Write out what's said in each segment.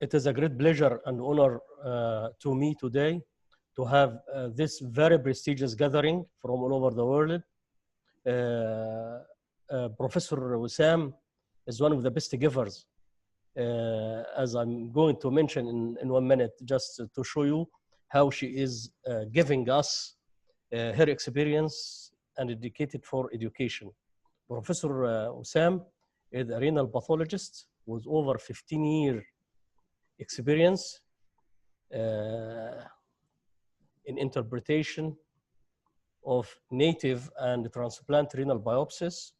It is a great pleasure and honor to me today to have this very prestigious gathering from all over the world. Professor Wesam is one of the best givers, as I'm going to mention in 1 minute, just to show you how she is giving us her experience and dedicated for education. Professor Wesam is a renal pathologist with over 15-year experience in interpretation of native and transplant renal biopsies.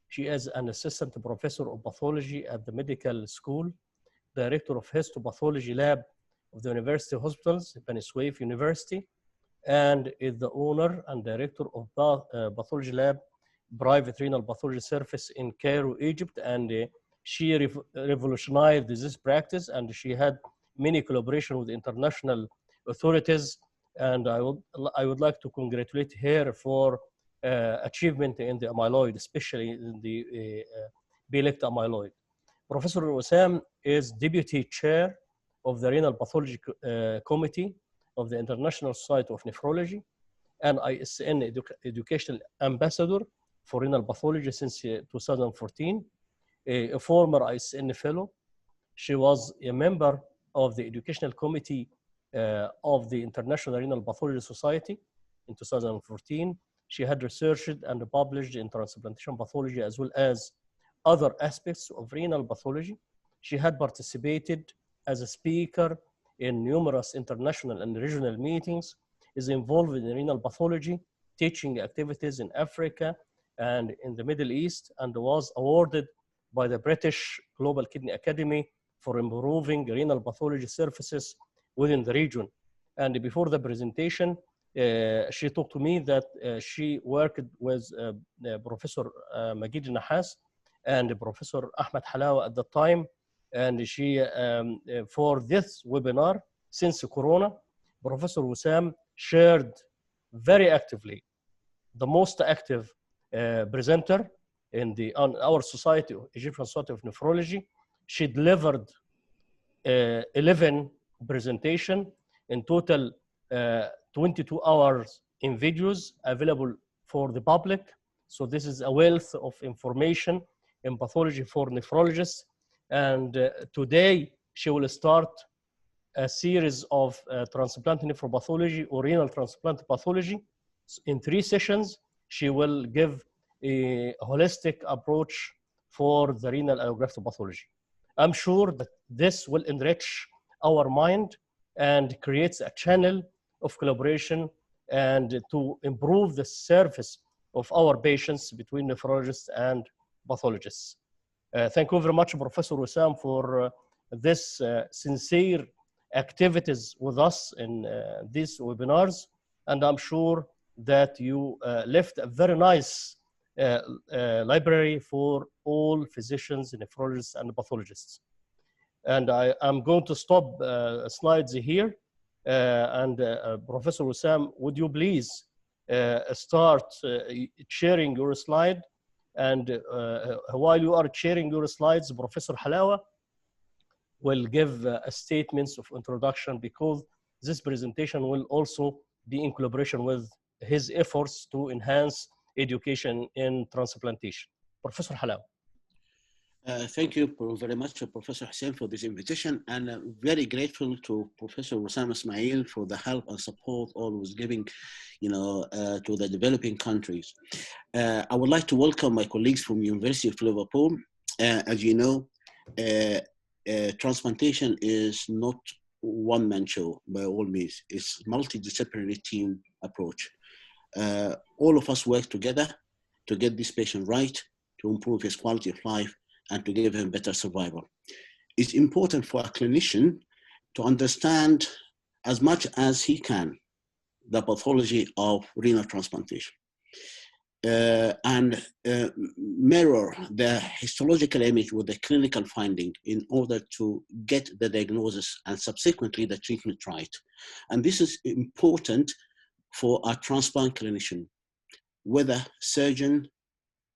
She is an assistant professor of pathology at the medical school, director of histopathology lab of the University Hospitals, Bani Suef University, and is the owner and director of pathology lab, private renal pathology service in Cairo, Egypt. And she revolutionized this practice, and she had many collaboration with international authorities. And I would like to congratulate her for achievement in the amyloid, especially in the B-lect amyloid. Professor Wesam is deputy chair of the Renal Pathology Committee of the International Society of Nephrology and ISN Educational Ambassador for Renal Pathology since 2014, a former ISN fellow. She was a member of the Educational Committee of the International Renal Pathology Society in 2014. She had researched and published in transplantation pathology as well as other aspects of renal pathology. She had participated as a speaker in numerous international and regional meetings, is involved in renal pathology, teaching activities in Africa and in the Middle East, and was awarded by the British Global Kidney Academy for improving renal pathology services within the region. And before the presentation, she talked to me that she worked with Professor Magid Nahas and Professor Ahmed Halawa at the time. And she, for this webinar, since Corona, Professor Wesam shared very actively, the most active presenter in our society, Egyptian Society of Nephrology. She delivered 11 presentation in total, 22 hours in videos available for the public. So this is a wealth of information in pathology for nephrologists. And today she will start a series of transplant nephropathology or renal transplant pathology. In 3 sessions, she will give a holistic approach for the renal allograft pathology. I'm sure that this will enrich our mind and creates a channel of collaboration and to improve the service of our patients between nephrologists and pathologists. Thank you very much, Professor Wesam, for this sincere activities with us in these webinars. And I'm sure that you left a very nice library for all physicians, nephrologists, and pathologists. And I'm going to stop slides here. Professor Wesam, would you please start sharing your slide? And while you are sharing your slides, Professor Halawa will give statements of introduction, because this presentation will also be in collaboration with his efforts to enhance education in transplantation. Professor Halawa. Thank you very much, Professor Hussein, for this invitation, and very grateful to Professor Wesam Ismail for the help and support always giving, to the developing countries. I would like to welcome my colleagues from University of Liverpool. As you know, transplantation is not one-man show by all means. It's multidisciplinary team approach. All of us work together to get this patient right, to improve his quality of life, and to give him better survival. It's important for a clinician to understand as much as he can the pathology of renal transplantation and mirror the histological image with the clinical finding in order to get the diagnosis and subsequently the treatment right. And this is important for a transplant clinician, whether surgeon,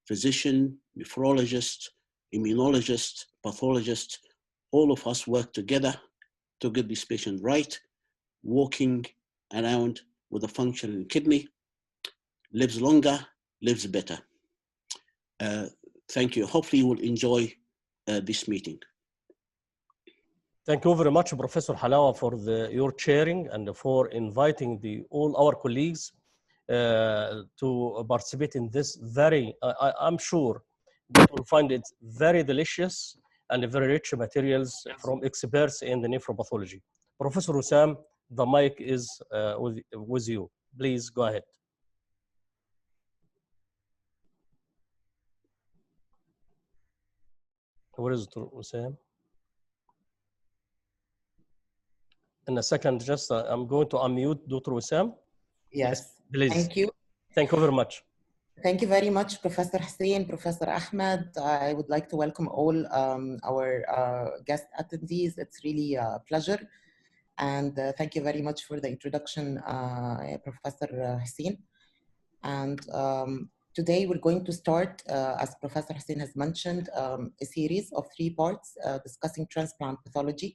physician, nephrologist, immunologist, pathologist, all of us work together to get this patient right, walking around with a functioning kidney, lives longer, lives better. Thank you. Hopefully you will enjoy this meeting. Thank you very much, Professor Halawa, for your sharing and for inviting all our colleagues to participate in this I'm sure that will find it very delicious and very rich materials from experts in the nephropathology. Professor Wesam, the mic is with you. Please go ahead. Where is Dr. Wesam? In a second, just I'm going to unmute Dr. Wesam. Yes, please. Thank you. Thank you very much. Thank you very much, Professor Hussein, Professor Ahmed. I would like to welcome all our guest attendees. It's really a pleasure. And thank you very much for the introduction, Professor Hussein. And today we're going to start, as Professor Hussein has mentioned, a series of 3 parts discussing transplant pathology.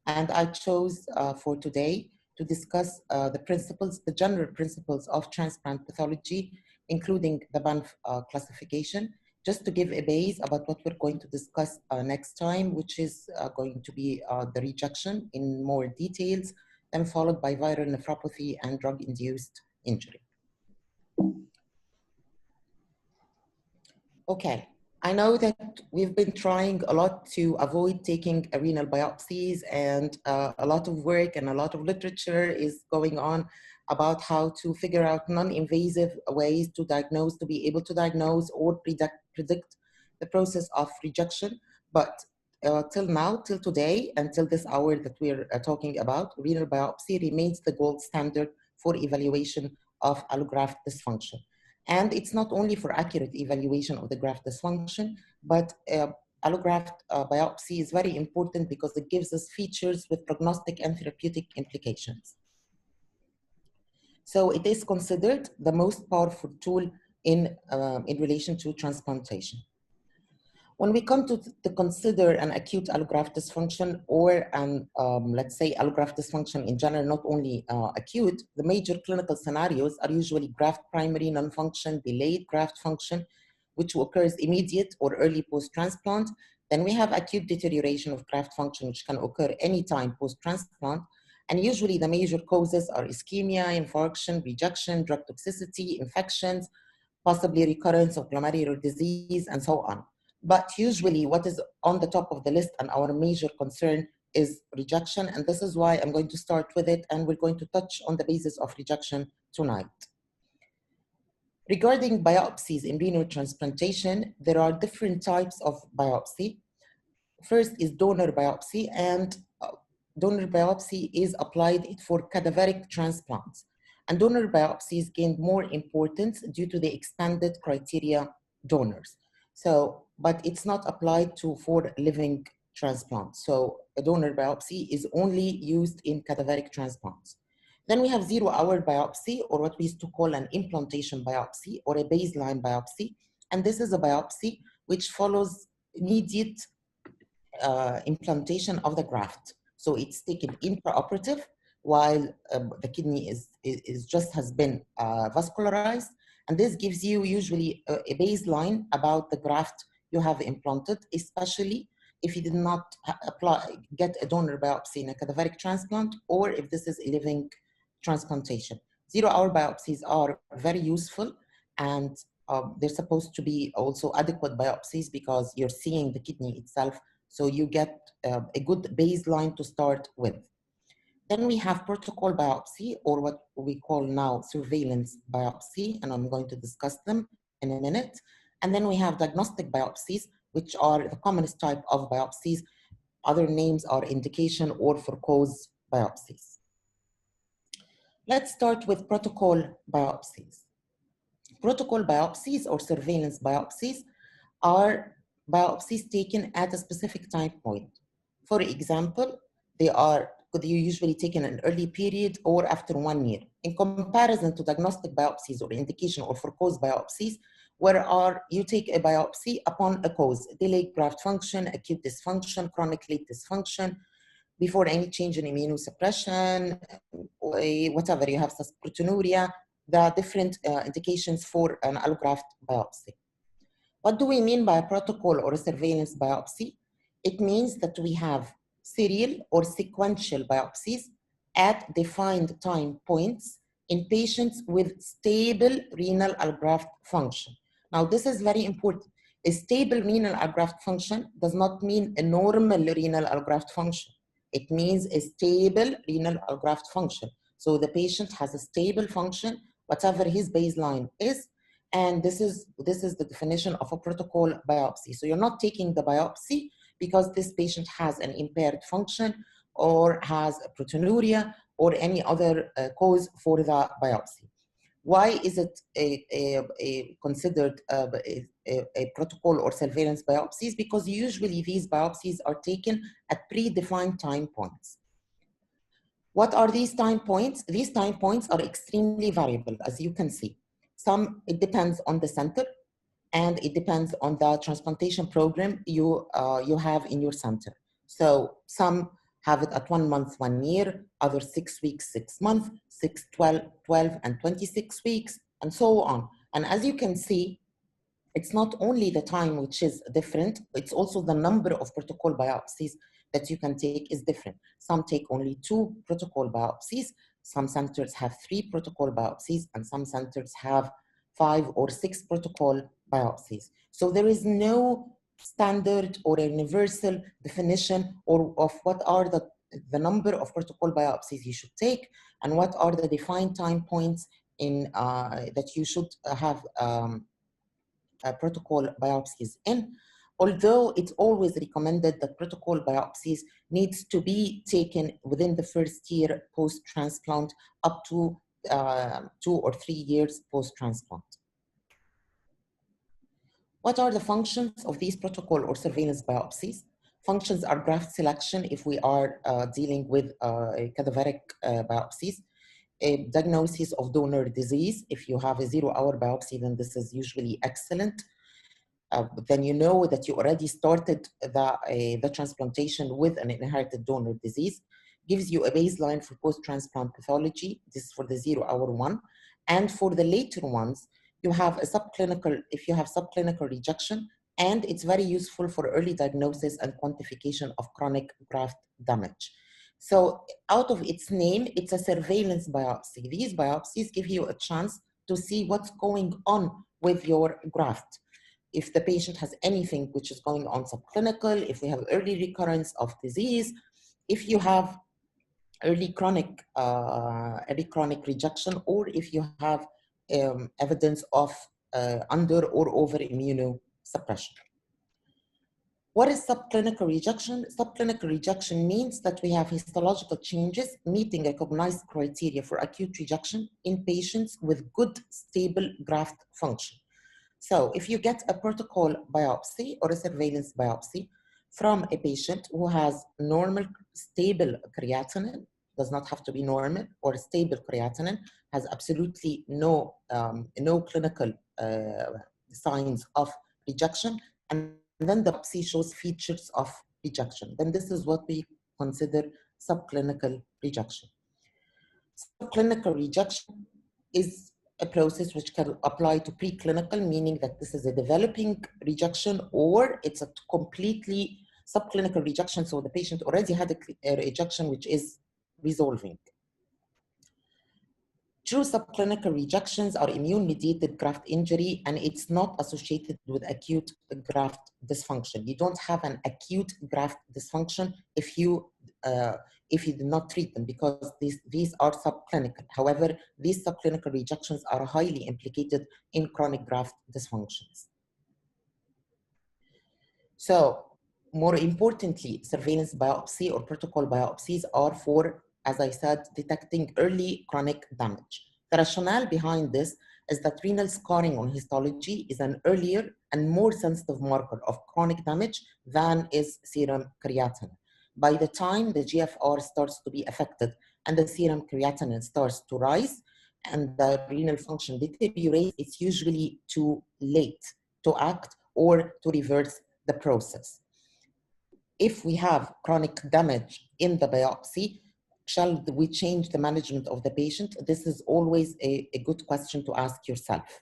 And I chose for today to discuss the general principles of transplant pathology, including the Banff classification, just to give a base about what we're going to discuss next time, which is going to be the rejection in more details, and followed by viral nephropathy and drug-induced injury. Okay. I know that we've been trying a lot to avoid taking renal biopsies, and a lot of work and a lot of literature is going on about how to figure out non-invasive ways to diagnose, to be able to diagnose or predict the process of rejection. But till now, till today, until this hour that we're talking about, renal biopsy remains the gold standard for evaluation of allograft dysfunction. And it's not only for accurate evaluation of the graft dysfunction, but allograft biopsy is very important because it gives us features with prognostic and therapeutic implications. So it is considered the most powerful tool in relation to transplantation. When we come to consider an acute allograft dysfunction or let's say allograft dysfunction in general, not only acute, the major clinical scenarios are usually graft primary non-function, delayed graft function, which occurs immediate or early post-transplant. Then we have acute deterioration of graft function, which can occur anytime post-transplant. And usually the major causes are ischemia, infarction, rejection, drug toxicity, infections, possibly recurrence of glomerular disease, and so on. But usually what is on the top of the list and our major concern is rejection. And this is why I'm going to start with it. And we're going to touch on the basis of rejection tonight. Regarding biopsies in renal transplantation, there are different types of biopsy. First is donor biopsy, and donor biopsy is applied for cadaveric transplants. And donor biopsies gained more importance due to the expanded criteria donors. So, but it's not applied for living transplants. So a donor biopsy is only used in cadaveric transplants. Then we have 0-hour biopsy, or what we used to call an implantation biopsy or a baseline biopsy. And this is a biopsy which follows immediate implantation of the graft. So it's taken intraoperative while the kidney has been vascularized. And this gives you usually a baseline about the graft you have implanted, especially if you did not get a donor biopsy in a cadaveric transplant, or if this is a living transplantation. 0-hour biopsies are very useful, and they're supposed to be also adequate biopsies because you're seeing the kidney itself, so you get a good baseline to start with. Then we have protocol biopsy, or what we call now surveillance biopsy, and I'm going to discuss them in a minute. And then we have diagnostic biopsies, which are the commonest type of biopsies. Other names are indication or for cause biopsies. Let's start with protocol biopsies. Protocol biopsies or surveillance biopsies are biopsies taken at a specific time point. For example, they could be usually taken in an early period or after 1 year. In comparison to diagnostic biopsies or indication or for cause biopsies, where you take a biopsy upon a cause, delayed graft function, acute dysfunction, chronic late dysfunction, before any change in immunosuppression, whatever, you have proteinuria, the different indications for an allograft biopsy. What do we mean by a protocol or a surveillance biopsy? It means that we have serial or sequential biopsies at defined time points in patients with stable renal allograft function. Now, this is very important. A stable renal allograft function does not mean a normal renal allograft function. It means a stable renal allograft function. So the patient has a stable function, whatever his baseline is, and this is the definition of a protocol biopsy. So you're not taking the biopsy because this patient has an impaired function or has a proteinuria or any other cause for the biopsy. Why is it considered a protocol or surveillance biopsies? Because usually these biopsies are taken at predefined time points. What are these time points? These time points are extremely variable, as you can see. It depends on the center, and it depends on the transplantation program you have in your center. So some have it at 1 month, 1 year, others 6 weeks, 6 months, 6, 12, and 26 weeks, and so on. And as you can see, it's not only the time which is different, it's also the number of protocol biopsies that you can take is different. Some take only 2 protocol biopsies, some centers have 3 protocol biopsies, and some centers have 5 or 6 protocol biopsies. So there is no standard or a universal definition of what are the number of protocol biopsies you should take and what are the defined time points in that you should have protocol biopsies in. Although it's always recommended that protocol biopsies needs to be taken within the first year post-transplant up to 2 or 3 years post-transplant. What are the functions of these protocol or surveillance biopsies? Functions are graft selection if we are dealing with cadaveric biopsies, a diagnosis of donor disease. If you have a 0-hour biopsy, then this is usually excellent. Then you know that you already started the transplantation with an inherited donor disease. Gives you a baseline for post-transplant pathology. This is for the 0-hour one. And for the later ones, you have a subclinical, if you have subclinical rejection, and it's very useful for early diagnosis and quantification of chronic graft damage. So out of its name, it's a surveillance biopsy. These biopsies give you a chance to see what's going on with your graft. If the patient has anything which is going on subclinical, if we have early recurrence of disease, if you have early chronic rejection, or if you have evidence of under or over immunosuppression. What is subclinical rejection? Subclinical rejection means that we have histological changes meeting recognized criteria for acute rejection in patients with good, stable graft function. So if you get a protocol biopsy or a surveillance biopsy from a patient who has normal, stable creatinine, does not have to be normal, or stable creatinine, has absolutely no clinical signs of rejection, and then the biopsy shows features of rejection, then this is what we consider subclinical rejection. Subclinical rejection is a process which can apply to preclinical, meaning that this is a developing rejection, or it's a completely subclinical rejection, so the patient already had a rejection which is resolving. True subclinical rejections are immune-mediated graft injury, and it's not associated with acute graft dysfunction. You don't have an acute graft dysfunction if you do not treat them, because these are subclinical. However, these subclinical rejections are highly implicated in chronic graft dysfunctions. So, more importantly, surveillance biopsy or protocol biopsies are for, as I said, detecting early chronic damage. The rationale behind this is that renal scarring on histology is an earlier and more sensitive marker of chronic damage than is serum creatinine. By the time the GFR starts to be affected and the serum creatinine starts to rise, and the renal function deteriorates, it's usually too late to act or to reverse the process. If we have chronic damage in the biopsy, shall we change the management of the patient? This is always a good question to ask yourself.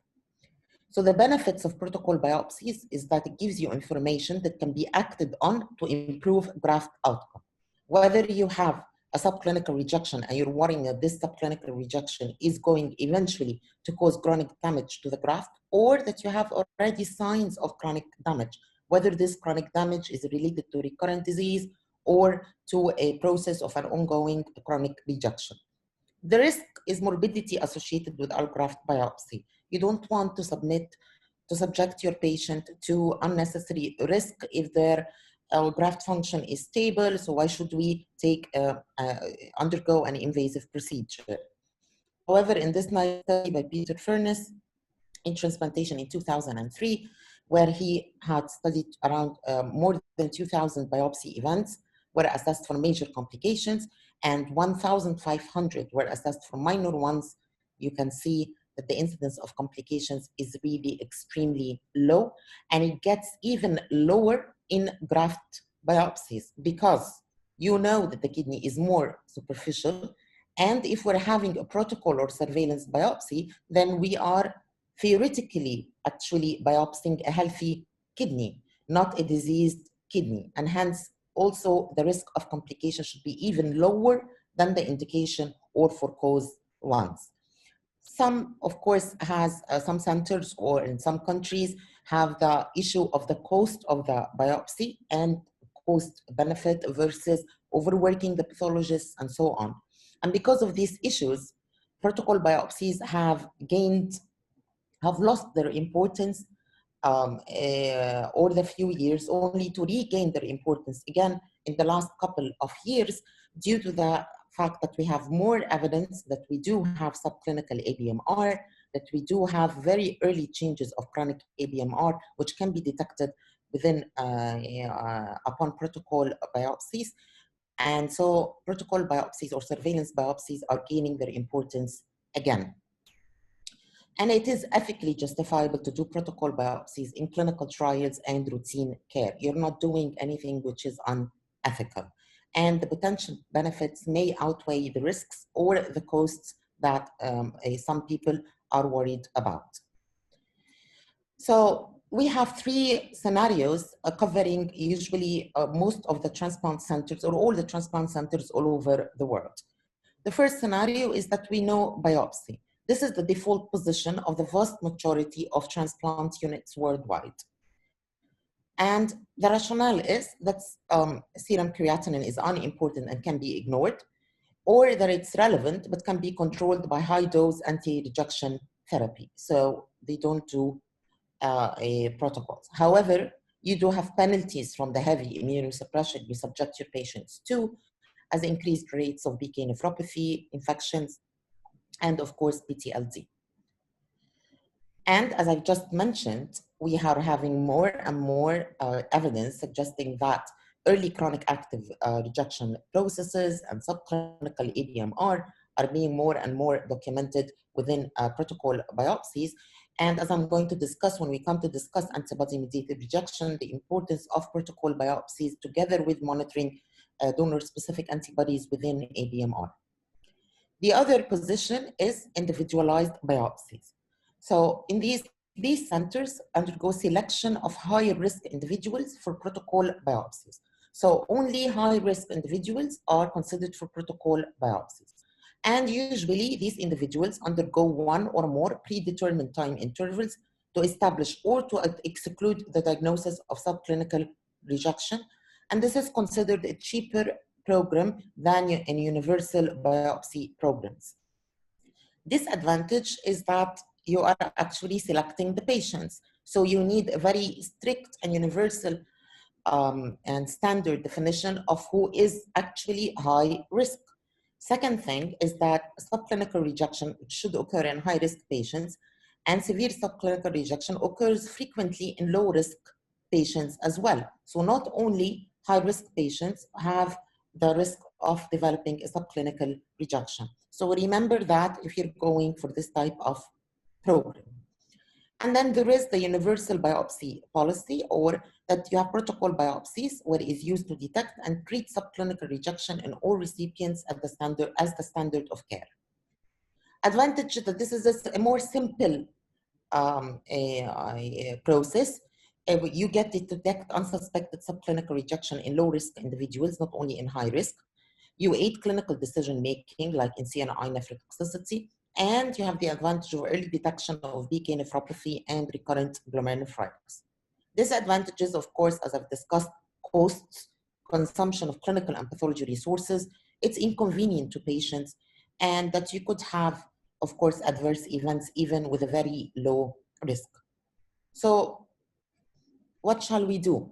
So the benefits of protocol biopsies is that it gives you information that can be acted on to improve graft outcome. Whether you have a subclinical rejection and you're worrying that this subclinical rejection is going eventually to cause chronic damage to the graft, or that you have already signs of chronic damage, whether this chronic damage is related to recurrent disease or to a process of an ongoing chronic rejection. The risk is morbidity associated with allograft biopsy. You don't want to subject your patient to unnecessary risk if their graft function is stable. So why should we undergo an invasive procedure? However, in this nice study by Peter Furness in transplantation in 2003, where he had studied around more than 2,000 biopsy events, were assessed for major complications, and 1,500 were assessed for minor ones. You can see that the incidence of complications is really extremely low, and it gets even lower in graft biopsies because you know that the kidney is more superficial, and if we're having a protocol or surveillance biopsy, then we are theoretically actually biopsying a healthy kidney, not a diseased kidney, and hence also the risk of complication should be even lower than the indication or for cause ones. Some, of course, has some centers or in some countries have the issue of the cost of the biopsy and cost benefit versus overworking the pathologists and so on. And because of these issues, protocol biopsies have lost their importance over the few years, only to regain their importance again in the last couple of years due to the fact that we have more evidence that we do have subclinical ABMR, that we do have very early changes of chronic ABMR, which can be detected within upon protocol biopsies. And so protocol biopsies or surveillance biopsies are gaining their importance again. And it is ethically justifiable to do protocol biopsies in clinical trials and routine care. You're not doing anything which is unethical. And the potential benefits may outweigh the risks or the costs that some people are worried about. So we have three scenarios covering usually most of the transplant centers or all the transplant centers all over the world. The first scenario is that we know biopsy. This is the default position of the vast majority of transplant units worldwide. And the rationale is that serum creatinine is unimportant and can be ignored, or that it's relevant but can be controlled by high-dose anti-rejection therapy. So they don't do protocols. However, you do have penalties from the heavy immunosuppression you subject your patients to, as increased rates of BK nephropathy, infections, and of course, PTLD. And as I've just mentioned, we are having more and more evidence suggesting that early chronic active rejection processes and subclinical ABMR are being more and more documented within protocol biopsies. And as I'm going to discuss when we come to discuss antibody-mediated rejection, the importance of protocol biopsies together with monitoring donor-specific antibodies within ABMR. The other position is individualized biopsies. So in these centers undergo selection of high-risk individuals for protocol biopsies. So only high-risk individuals are considered for protocol biopsies. And usually these individuals undergo one or more predetermined time intervals to establish or to exclude the diagnosis of subclinical rejection. And this is considered a cheaper program than in universal biopsy programs. Disadvantage is that you are actually selecting the patients. So you need a very strict and universal and standard definition of who is actually high risk. Second thing is that subclinical rejection should occur in high-risk patients, and severe subclinical rejection occurs frequently in low-risk patients as well. So not only high-risk patients have the risk of developing a subclinical rejection. So remember that if you're going for this type of program. And then there is the universal biopsy policy, or that you have protocol biopsies, where it is used to detect and treat subclinical rejection in all recipients at the standard of care. Advantage that this is a more simple process. You get to detect unsuspected subclinical rejection in low-risk individuals, not only in high risk. You aid clinical decision-making, like in CNI nephrotoxicity, and you have the advantage of early detection of BK nephropathy and recurrent glomerulonephritis. Disadvantages, of course, as I've discussed, costs, consumption of clinical and pathology resources, it's inconvenient to patients, and that you could have, of course, adverse events even with a very low risk. So what shall we do?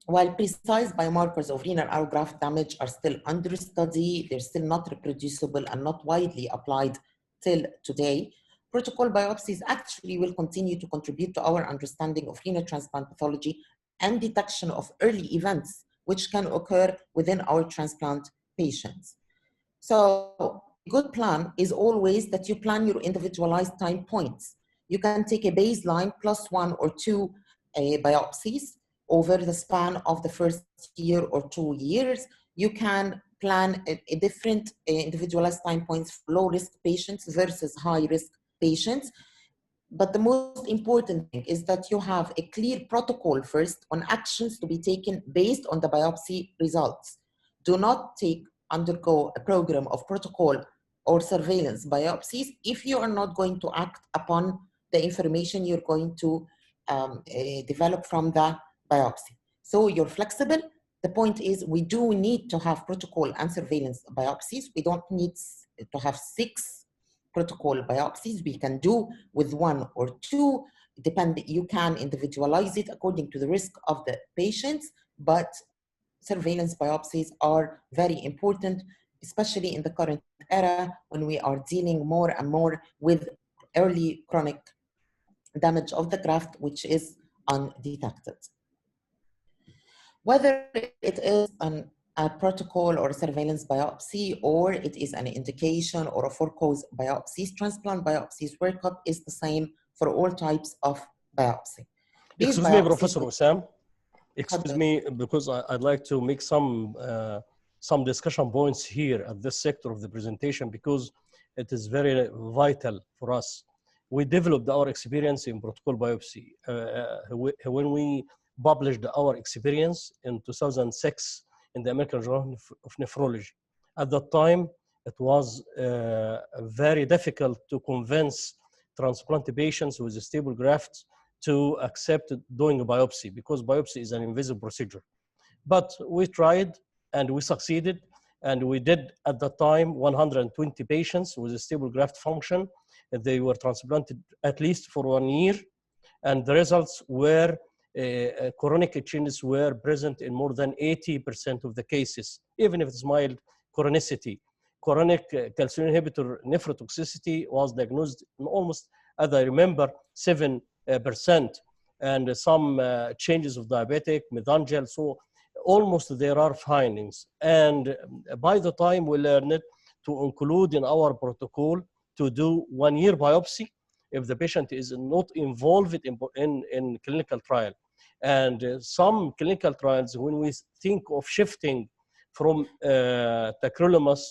While precise biomarkers of renal allograft damage are still under study, they're still not reproducible and not widely applied till today, protocol biopsies actually will continue to contribute to our understanding of renal transplant pathology and detection of early events which can occur within our transplant patients. So a good plan is always that you plan your individualized time points. You can take a baseline plus 1 or 2 biopsies over the span of the first year or 2 years. You can plan a different individualized time points for low-risk patients versus high-risk patients. But the most important thing is that you have a clear protocol first on actions to be taken based on the biopsy results. Do not undergo a program of protocol or surveillance biopsies if you are not going to act upon the information you're going to develop from the biopsy. So you're flexible. The point is we do need to have protocol and surveillance biopsies. We don't need to have 6 protocol biopsies. We can do with 1 or 2, you can individualize it according to the risk of the patients, but surveillance biopsies are very important, especially in the current era when we are dealing more and more with early chronic damage of the graft, which is undetected. Whether it is a protocol or a surveillance biopsy, or it is an indication or a for-cause biopsies, transplant biopsies workup is the same for all types of biopsy. Excuse me, Professor Wesam. Excuse me, because I'd like to make some discussion points here at this sector of the presentation, because it is very vital for us. We developed our experience in protocol biopsy. When we published our experience in 2006 in the American Journal of Nephrology. At that time, it was very difficult to convince transplanted patients with stable grafts to accept doing a biopsy, because biopsy is an invasive procedure. But we tried and we succeeded, and we did at that time 120 patients with a stable graft function. They were transplanted at least for 1 year, and the results were chronic changes were present in more than 80% of the cases, even if it's mild chronicity. Chronic calcium inhibitor nephrotoxicity was diagnosed in almost, as I remember, 7%, and some changes of diabetic, mesangial, so almost there are findings. And by the time we learned to include in our protocol to do 1 year biopsy if the patient is not involved in clinical trial. And some clinical trials, when we think of shifting from tacrolimus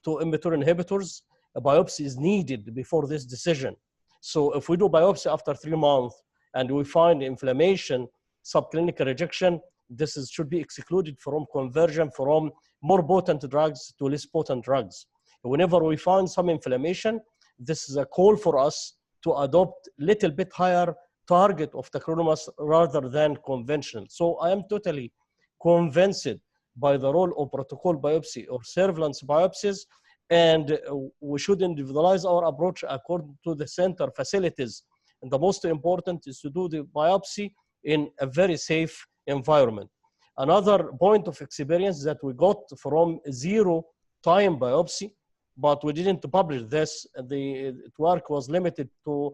to mTOR inhibitors, a biopsy is needed before this decision. So if we do biopsy after 3 months and we find inflammation, subclinical rejection, this should be excluded from conversion from more potent drugs to less potent drugs. Whenever we find some inflammation, this is a call for us to adopt a little bit higher target of tacrolimus rather than conventional. So I am totally convinced by the role of protocol biopsy or surveillance biopsies, and we should individualize our approach according to the center facilities. And the most important is to do the biopsy in a very safe environment. Another point of experience that we got from 0-time biopsy, but we didn't publish this. The work was limited to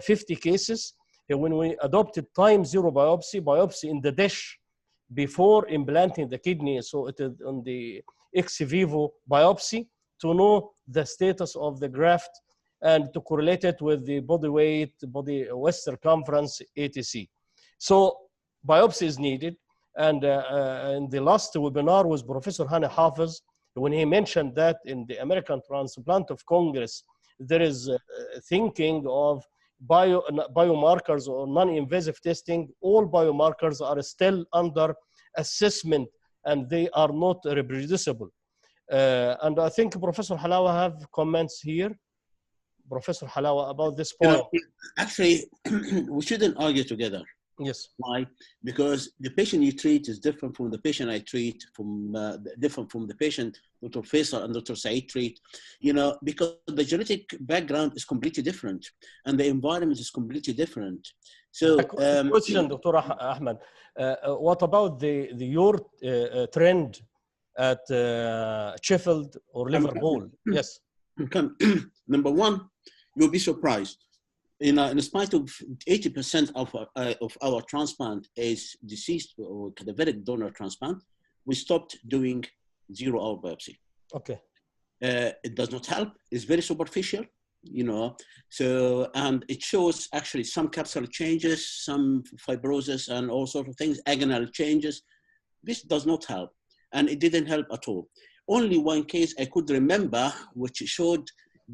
50 cases. And when we adopted time 0 biopsy in the dish before implanting the kidney, so it is ex vivo biopsy to know the status of the graft and to correlate it with the body weight, body waist circumference, etc. So biopsy is needed. And in the last webinar with Professor Hani Hafiz, when he mentioned that in the American Transplant of Congress, there is thinking of biomarkers or non-invasive testing. All biomarkers are still under assessment and they are not reproducible. And I think Professor Halawa have comments here. Professor Halawa, about this point. Actually, we shouldn't argue together. Yes. Why? Because the patient you treat is different from the patient I treat, different from the patient Dr. Faisal and Dr. Saeed treat, because the genetic background is completely different and the environment is completely different. So, question, Dr. Ahmed, what about your trend at Sheffield or Liverpool? Yes. Number one, you'll be surprised. In spite of 80% of our transplant is deceased or cadaveric donor transplant, we stopped doing 0-hour biopsy. Okay. It does not help. It's very superficial, So, and it shows actually some capsular changes, some fibrosis and all sorts of things, agonal changes. This does not help. And it didn't help at all. Only one case I could remember, which showed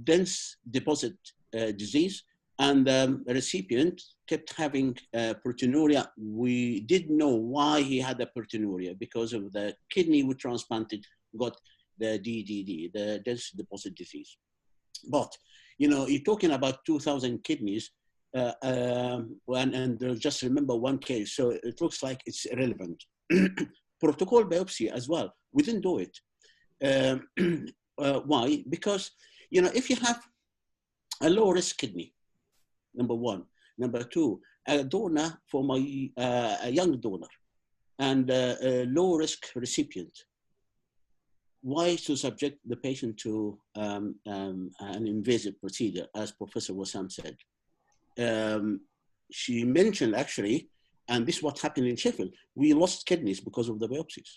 dense deposit disease, and the recipient kept having proteinuria. We didn't know why he had the proteinuria, because of the kidney we transplanted got the DDD, the dense deposit disease. But, you're talking about 2,000 kidneys, and just remember one case, so it looks like it's irrelevant. Protocol biopsy as well, we didn't do it. Why? Because, if you have a low-risk kidney, number one. Number two, a donor from a young donor and a low-risk recipient. Why to subject the patient to an invasive procedure, as Professor Wesam said? She mentioned actually, and this is what happened in Sheffield, we lost kidneys because of the biopsies.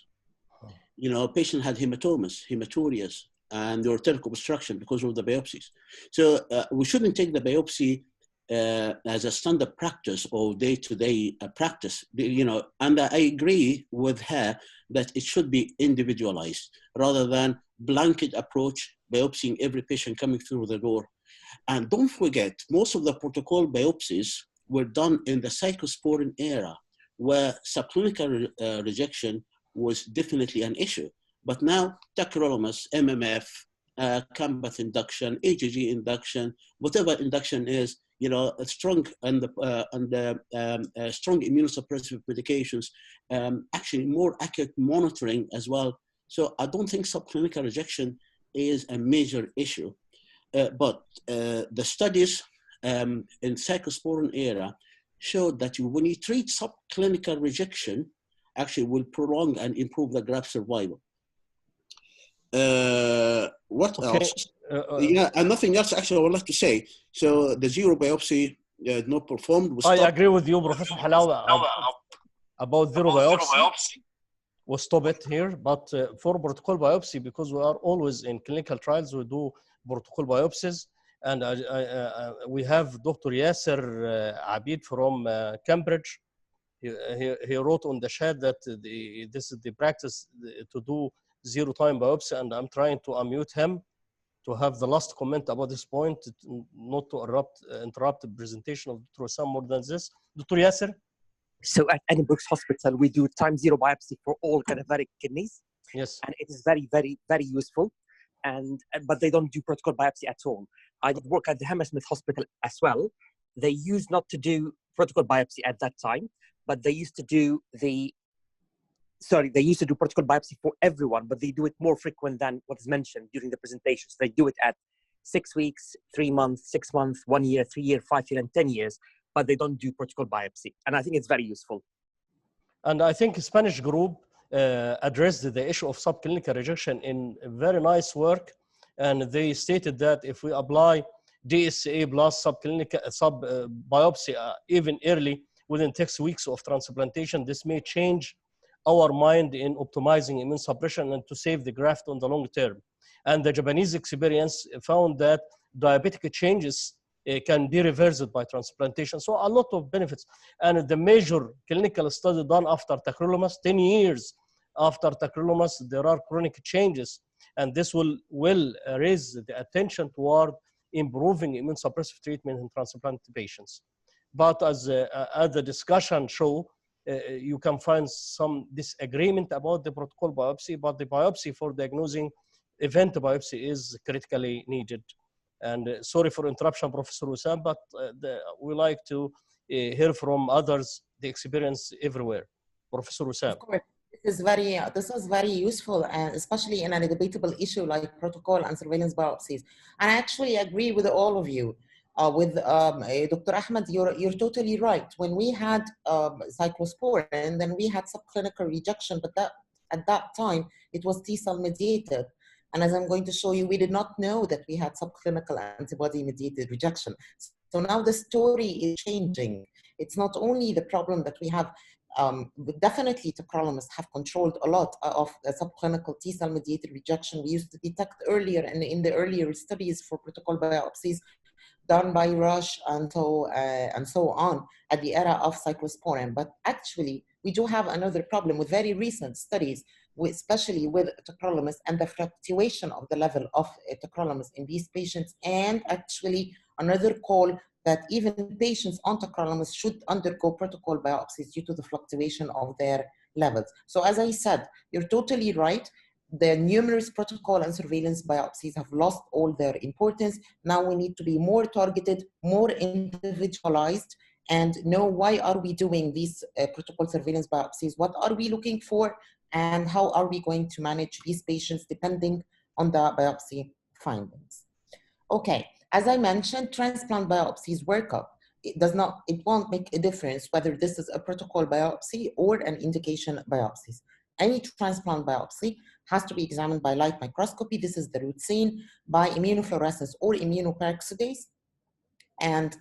Patient had hematomas, hematuриas, and arterial obstruction because of the biopsies. So we shouldn't take the biopsy as a standard practice or day-to-day practice, and I agree with her that it should be individualized rather than blanket approach, biopsying every patient coming through the door. And don't forget, most of the protocol biopsies were done in the cyclosporin era, where subclinical rejection was definitely an issue. But now, tacrolimus, MMF, Cambath induction, AGG induction, whatever induction is, a strong strong immunosuppressive medications, actually more accurate monitoring as well. So I don't think subclinical rejection is a major issue. But the studies in cyclosporin era showed that when you treat subclinical rejection, actually will prolong and improve the graft survival. What else? And nothing else actually I would like to say. So the 0 biopsy not performed. I agree with you, Professor Halawa, about 0 biopsy. We'll stop it here. But for protocol biopsy, because we are always in clinical trials, we do protocol biopsies. And we have Dr. Yasser Abid from Cambridge. He wrote on the chat that this is the practice to do 0-time biopsy, and I'm trying to unmute him to have the last comment about this point, not to interrupt the presentation of Dr. Wesam more than this. Dr. Yasser? So at Edinburgh's Hospital, we do time 0 biopsy for all cadaveric kidneys. Yes. And it is very, very, very useful. But they don't do protocol biopsy at all. I did work at the Hammersmith Hospital as well. They used not to do protocol biopsy at that time, but they used to do protocol biopsy for everyone, but they do it more frequent than what is mentioned during the presentations. They do it at 6 weeks, 3 months, 6 months, 1 year, 3 years, 5 years, and 10 years, but they don't do protocol biopsy. And I think it's very useful. And I think Spanish group addressed the issue of subclinical rejection in very nice work. And they stated that if we apply DSA plus biopsy even early, within 6 weeks of transplantation, this may change our mind in optimizing immune suppression and to save the graft on the long term. And the Japanese experience found that diabetic changes can be reversed by transplantation. So a lot of benefits. And the major clinical study done after tacrolimus, 10 years after tacrolimus, there are chronic changes. And this will raise the attention toward improving immune suppressive treatment in transplant patients. But as the discussion show, you can find some disagreement about the protocol biopsy, but the biopsy for diagnosing event biopsy is critically needed. And sorry for interruption, Professor Wesam, but we like to hear from others the experience everywhere. Professor Wesam. Of course. This is very useful, and especially in a debatable issue like protocol and surveillance biopsies. And I actually agree with all of you. With Dr. Ahmed, you're totally right. When we had cyclosporin, then we had subclinical rejection, but at that time it was T-cell mediated. And as I'm going to show you, we did not know that we had subclinical antibody-mediated rejection. So now the story is changing. It's not only the problem that we have. Definitely tacrolimus have controlled a lot of subclinical T-cell mediated rejection. We used to detect earlier and in the earlier studies for protocol biopsies done by Roche and so on at the era of cyclosporin. But actually, we do have another problem with very recent studies, especially with tacrolimus and the fluctuation of the level of tacrolimus in these patients, and actually another call that even patients on tacrolimus should undergo protocol biopsies due to the fluctuation of their levels. So as I said, you're totally right. The numerous protocol and surveillance biopsies have lost all their importance. Now we need to be more targeted, more individualized, and know why are we doing these protocol surveillance biopsies, what are we looking for, and how are we going to manage these patients depending on the biopsy findings. Okay, as I mentioned, transplant biopsies workup. It won't make a difference whether this is a protocol biopsy or an indication biopsies. Any transplant biopsy has to be examined by light microscopy. This is the routine, by immunofluorescence or immunoperoxidase. And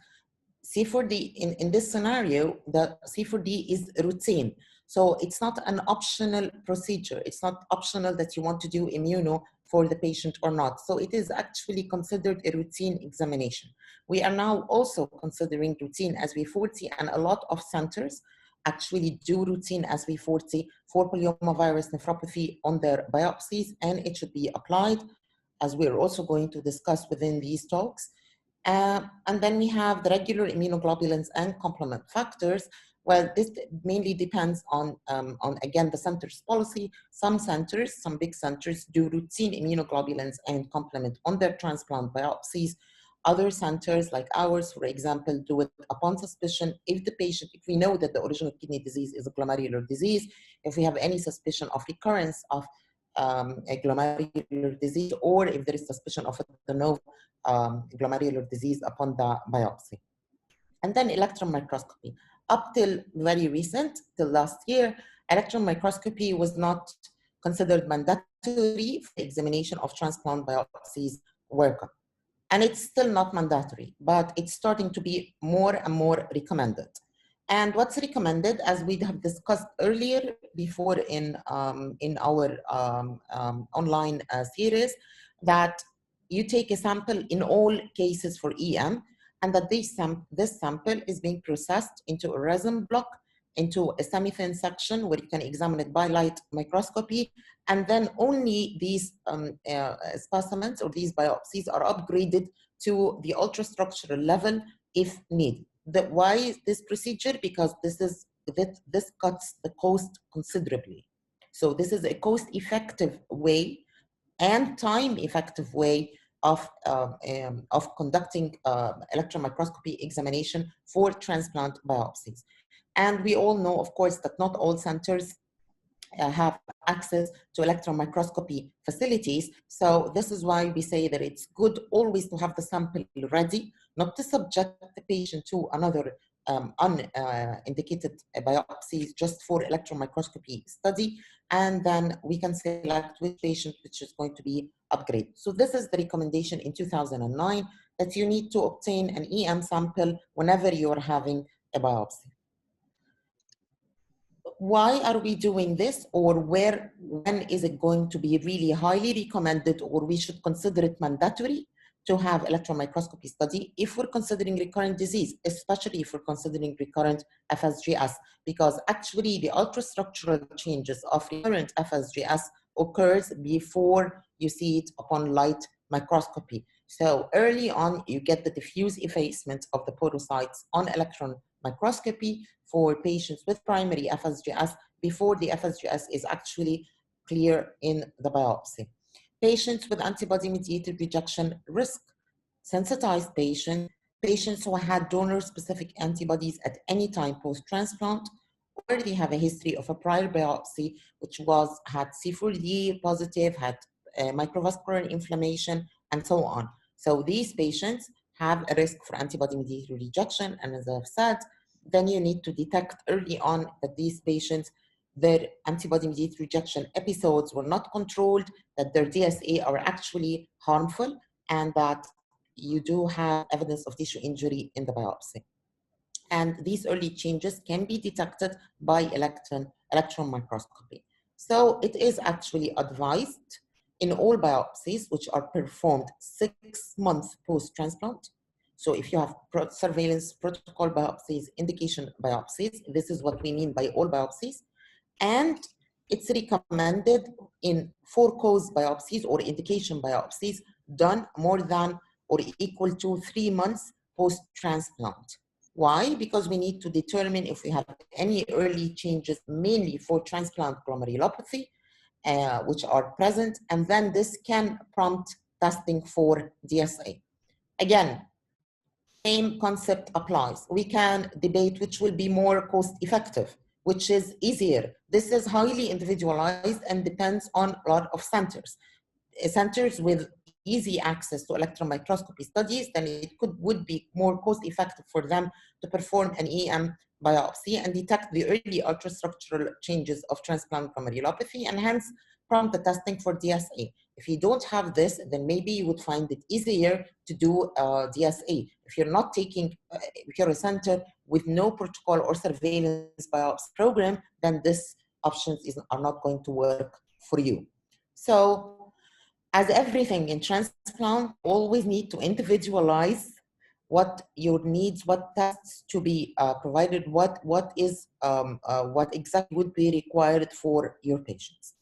C4D, in this scenario, the C4D is routine. So it's not an optional procedure. It's not optional that you want to do immuno for the patient or not. So it is actually considered a routine examination. We are now also considering routine SV40, and a lot of centers actually do routine SV40 for polyomavirus nephropathy on their biopsies, and it should be applied, as we're also going to discuss within these talks. And then we have the regular immunoglobulins and complement factors. Well, this mainly depends on again, the center's policy. Some centers, some big centers, do routine immunoglobulins and complement on their transplant biopsies. Other centers, like ours, for example, do it upon suspicion. If we know that the original kidney disease is a glomerular disease, if we have any suspicion of recurrence of a glomerular disease, or if there is suspicion of a de novo glomerular disease upon the biopsy. And then electron microscopy. Up till very recent, till last year, electron microscopy was not considered mandatory for the examination of transplant biopsies workup. And it's still not mandatory, but it's starting to be more and more recommended. And what's recommended, as we have discussed earlier before in our online series, that you take a sample in all cases for EM, and that this sample is being processed into a resin block, into a semi-thin section where you can examine it by light microscopy, and then only these specimens or these biopsies are upgraded to the ultrastructural level if needed. Why is this procedure? Because this cuts the cost considerably. So this is a cost-effective way and time-effective way of conducting electron microscopy examination for transplant biopsies. And we all know, of course, that not all centers have access to electron microscopy facilities. So this is why we say that it's good always to have the sample ready, not to subject the patient to another unindicated biopsies just for electron microscopy study, and then we can select which patient which is going to be upgraded. So this is the recommendation in 2009, that you need to obtain an EM sample whenever you're having a biopsy. why are we doing this, or when is it going to be really highly recommended, or we should consider it mandatory to have electron microscopy study if we're considering recurrent disease, especially if we're considering recurrent FSGS, because actually the ultrastructural changes of recurrent FSGS occurs before you see it upon light microscopy. So early on, you get the diffuse effacement of the porocytes on electron microscopy for patients with primary FSGS before the FSGS is actually clear in the biopsy. Patients with antibody-mediated rejection risk, sensitized patients who had donor-specific antibodies at any time post-transplant, or they have a history of a prior biopsy which had C4D positive, had microvascular inflammation, and so on. So these patients have a risk for antibody-mediated rejection, and as I've said, then you need to detect early on that these patients, their antibody-mediated rejection episodes were not controlled, that their DSA are actually harmful, and that you do have evidence of tissue injury in the biopsy. And these early changes can be detected by electron microscopy. So it is actually advised in all biopsies, which are performed 6 months post-transplant. So if you have surveillance protocol biopsies, indication biopsies, this is what we mean by all biopsies. And it's recommended in 4-cause biopsies or indication biopsies done more than or equal to 3 months post-transplant. Why? Because we need to determine if we have any early changes, mainly for transplant glomerulopathy, which are present, and then this can prompt testing for DSA. Again, same concept applies. We can debate which will be more cost-effective, which is easier. This is highly individualized and depends on a lot of centers. Centers with easy access to electron microscopy studies, then it would be more cost-effective for them to perform an EM biopsy and detect the early ultrastructural changes of transplant glomerulopathy, and hence prompt the testing for DSA. If you don't have this, then maybe you would find it easier to do DSA. If you're not taking, if you're a center with no protocol or surveillance biopsy program, then these options are not going to work for you. So, as everything in transplant, always need to individualize what your needs, what tests to be provided, what exactly would be required for your patients.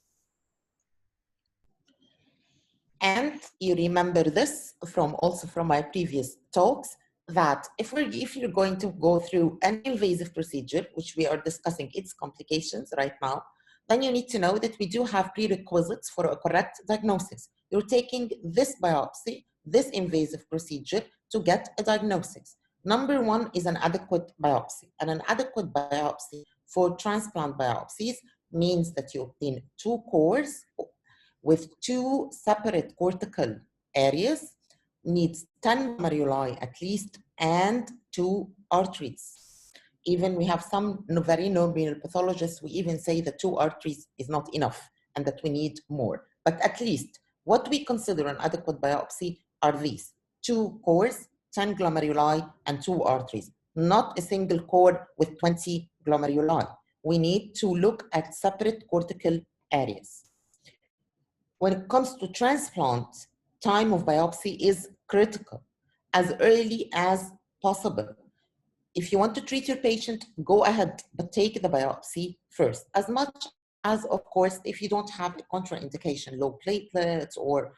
And you remember this also from my previous talks, that if you're going to go through an invasive procedure, which we are discussing its complications right now, then you need to know that we do have prerequisites for a correct diagnosis. You're taking this biopsy, this invasive procedure, to get a diagnosis. Number one is an adequate biopsy. And an adequate biopsy for transplant biopsies means that you obtain 2 cores with 2 separate cortical areas, needs 10 glomeruli at least, and 2 arteries. Even we have some very non-renal pathologists who even say that 2 arteries is not enough and that we need more. But at least what we consider an adequate biopsy are these: 2 cores, 10 glomeruli, and 2 arteries, not a single core with 20 glomeruli. We need to look at separate cortical areas. When it comes to transplant, time of biopsy is critical, as early as possible. If you want to treat your patient, go ahead, but take the biopsy first. As much as, of course, if you don't have a contraindication, low platelets or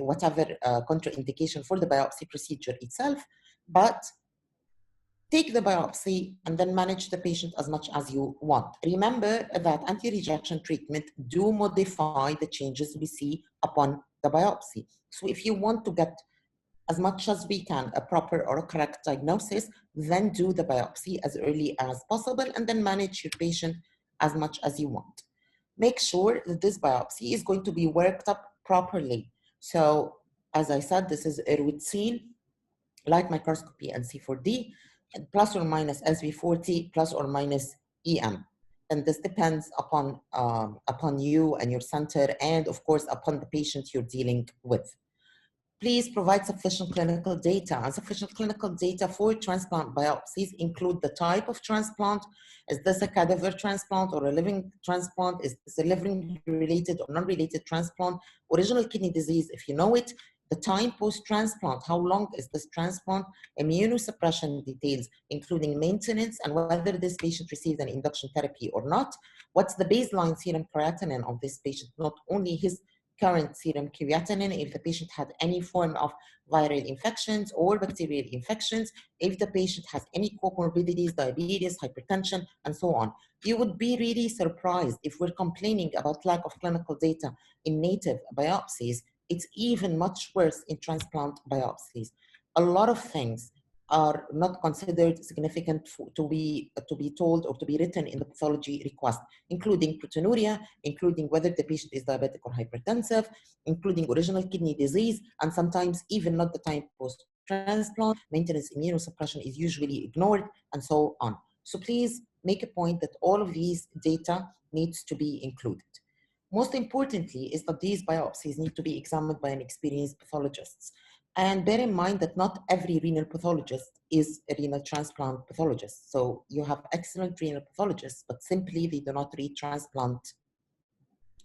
whatever contraindication for the biopsy procedure itself, but take the biopsy and then manage the patient as much as you want. Remember that anti-rejection treatment do modify the changes we see upon the biopsy. So if you want to get as much as we can a proper or a correct diagnosis, then do the biopsy as early as possible and then manage your patient as much as you want. Make sure that this biopsy is going to be worked up properly. So as I said, this is Erwitzine, light microscopy, and C4D, and plus or minus SV40, plus or minus EM. And this depends upon you and your center, and of course upon the patient you're dealing with. please provide sufficient clinical data. And sufficient clinical data for transplant biopsies include the type of transplant. Is this a cadaver transplant or a living transplant? Is this a living-related or non-related transplant? Original kidney disease, if you know it. The time post-transplant, how long is this transplant? Immunosuppression details, including maintenance and whether this patient received an induction therapy or not. What's the baseline serum creatinine of this patient? Not only his current serum creatinine, if the patient had any form of viral infections or bacterial infections, if the patient has any comorbidities, diabetes, hypertension, and so on. You would be really surprised if we're complaining about lack of clinical data in native biopsies. It's even much worse in transplant biopsies. A lot of things are not considered significant to be told or to be written in the pathology request, including proteinuria, including whether the patient is diabetic or hypertensive, including original kidney disease, and sometimes even not the time post-transplant. Maintenance immunosuppression is usually ignored, and so on. So please make a point that all of these data needs to be included. Most importantly is that these biopsies need to be examined by an experienced pathologist. And bear in mind that not every renal pathologist is a renal transplant pathologist. So you have excellent renal pathologists, but simply they do not read transplant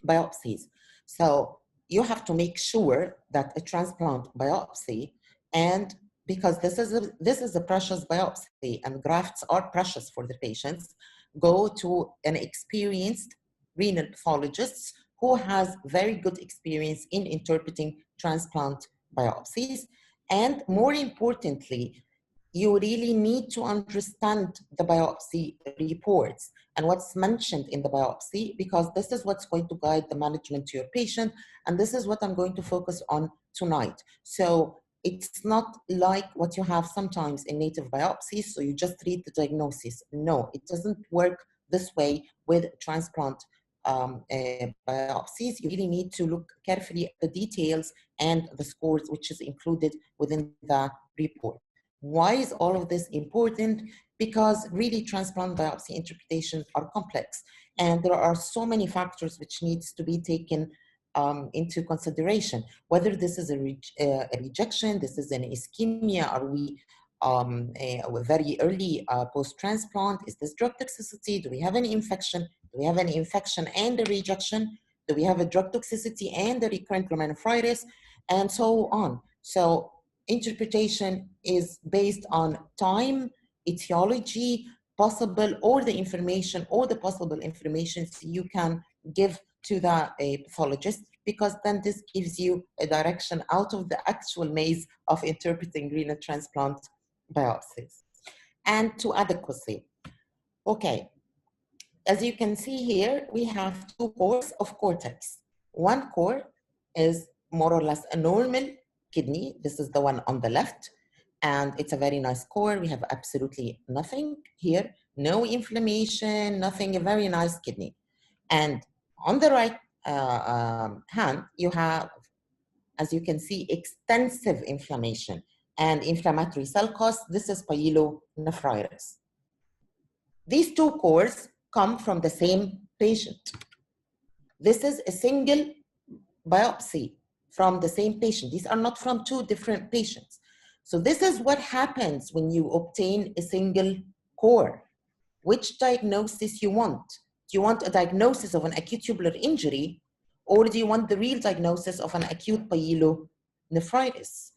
biopsies. So you have to make sure that a transplant biopsy, and because this is a precious biopsy and grafts are precious for the patients, go to an experienced renal pathologist who has very good experience in interpreting transplant biopsies. And more importantly, you really need to understand the biopsy reports and what's mentioned in the biopsy, because this is what's going to guide the management to your patient. And this is what I'm going to focus on tonight. So it's not like what you have sometimes in native biopsies. So you just read the diagnosis. No, it doesn't work this way with transplant biopsies. You really need to look carefully at the details and the scores which is included within the report. Why is all of this important? Because really transplant biopsy interpretations are complex, and there are so many factors which needs to be taken into consideration. Whether this is a rejection, this is an ischemia, are we very early post-transplant? Is this drug toxicity? Do we have any infection? Do we have an infection and a rejection? Do we have a drug toxicity and a recurrent glomerulonephritis? And so on. So interpretation is based on time, etiology, possible, or the information or the possible information you can give to the pathologist, because then this gives you a direction out of the actual maze of interpreting renal transplant biopsies. And to adequacy. Okay, as you can see here, we have two cores of cortex. One core is more or less a normal kidney. This is the one on the left, and it's a very nice core. We have absolutely nothing here, no inflammation, nothing, a very nice kidney. And on the right hand, you have, as you can see, extensive inflammation and inflammatory cell cost. This is pyelonephritis. These two cores come from the same patient. This is a single biopsy from the same patient. These are not from two different patients. So this is what happens when you obtain a single core. Which diagnosis you want? Do you want a diagnosis of an acute tubular injury, or do you want the real diagnosis of an acute pyelonephritis?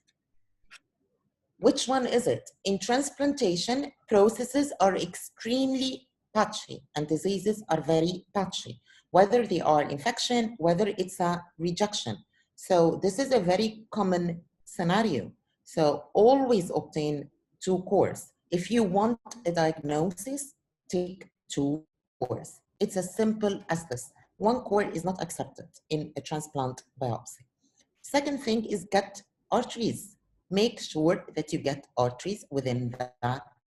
Which one is it? In transplantation, processes are extremely patchy and diseases are very patchy, whether they are infection, whether it's a rejection. So this is a very common scenario. So always obtain two cores. If you want a diagnosis, take two cores. It's as simple as this. One core is not accepted in a transplant biopsy. Second thing is get arteries. Make sure that you get arteries within the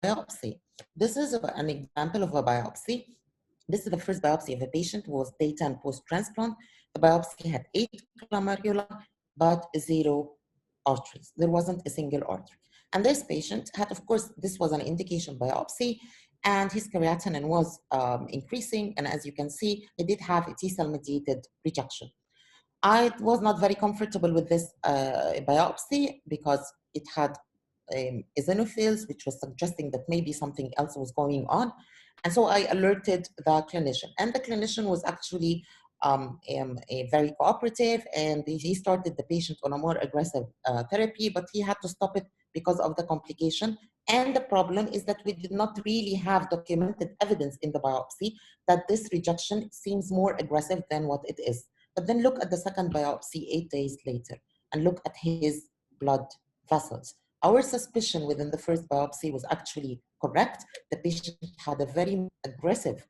biopsy. This is an example of a biopsy. This is the first biopsy of a patient who was data and post-transplant. The biopsy had 8 glomeruli, but 0 arteries. There wasn't a single artery. And this patient had, of course, this was an indication biopsy, and his creatinine was increasing. And as you can see, it did have a T-cell mediated rejection. I was not very comfortable with this biopsy because it had eosinophils, which was suggesting that maybe something else was going on. And so I alerted the clinician, and the clinician was actually very cooperative, and he started the patient on a more aggressive therapy, but he had to stop it because of the complication. And the problem is that we did not really have documented evidence in the biopsy that this rejection seems more aggressive than what it is. But then look at the second biopsy 8 days later and look at his blood vessels. Our suspicion within the first biopsy was actually correct. The patient had a very aggressive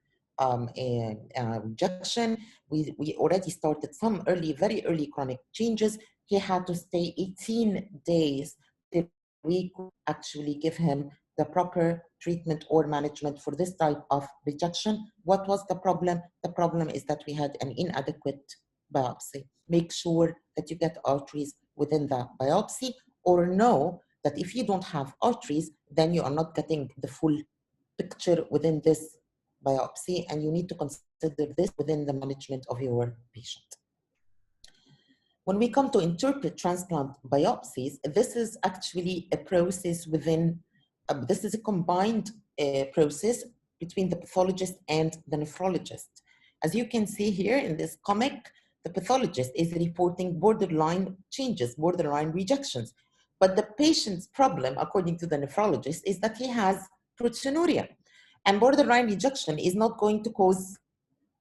rejection. We already started some very early chronic changes. He had to stay 18 days till we could actually give him the proper treatment or management for this type of rejection. What was the problem? The problem is that we had an inadequate biopsy. Make sure that you get arteries within the biopsy, or know that if you don't have arteries, then you are not getting the full picture within this biopsy, and you need to consider this within the management of your patient. When we come to interpret transplant biopsies, this is actually a process within, this is a combined process between the pathologist and the nephrologist. As you can see here in this comic, the pathologist is reporting borderline changes, borderline rejections. But the patient's problem, according to the nephrologist, is that he has proteinuria. And borderline rejection is not going to cause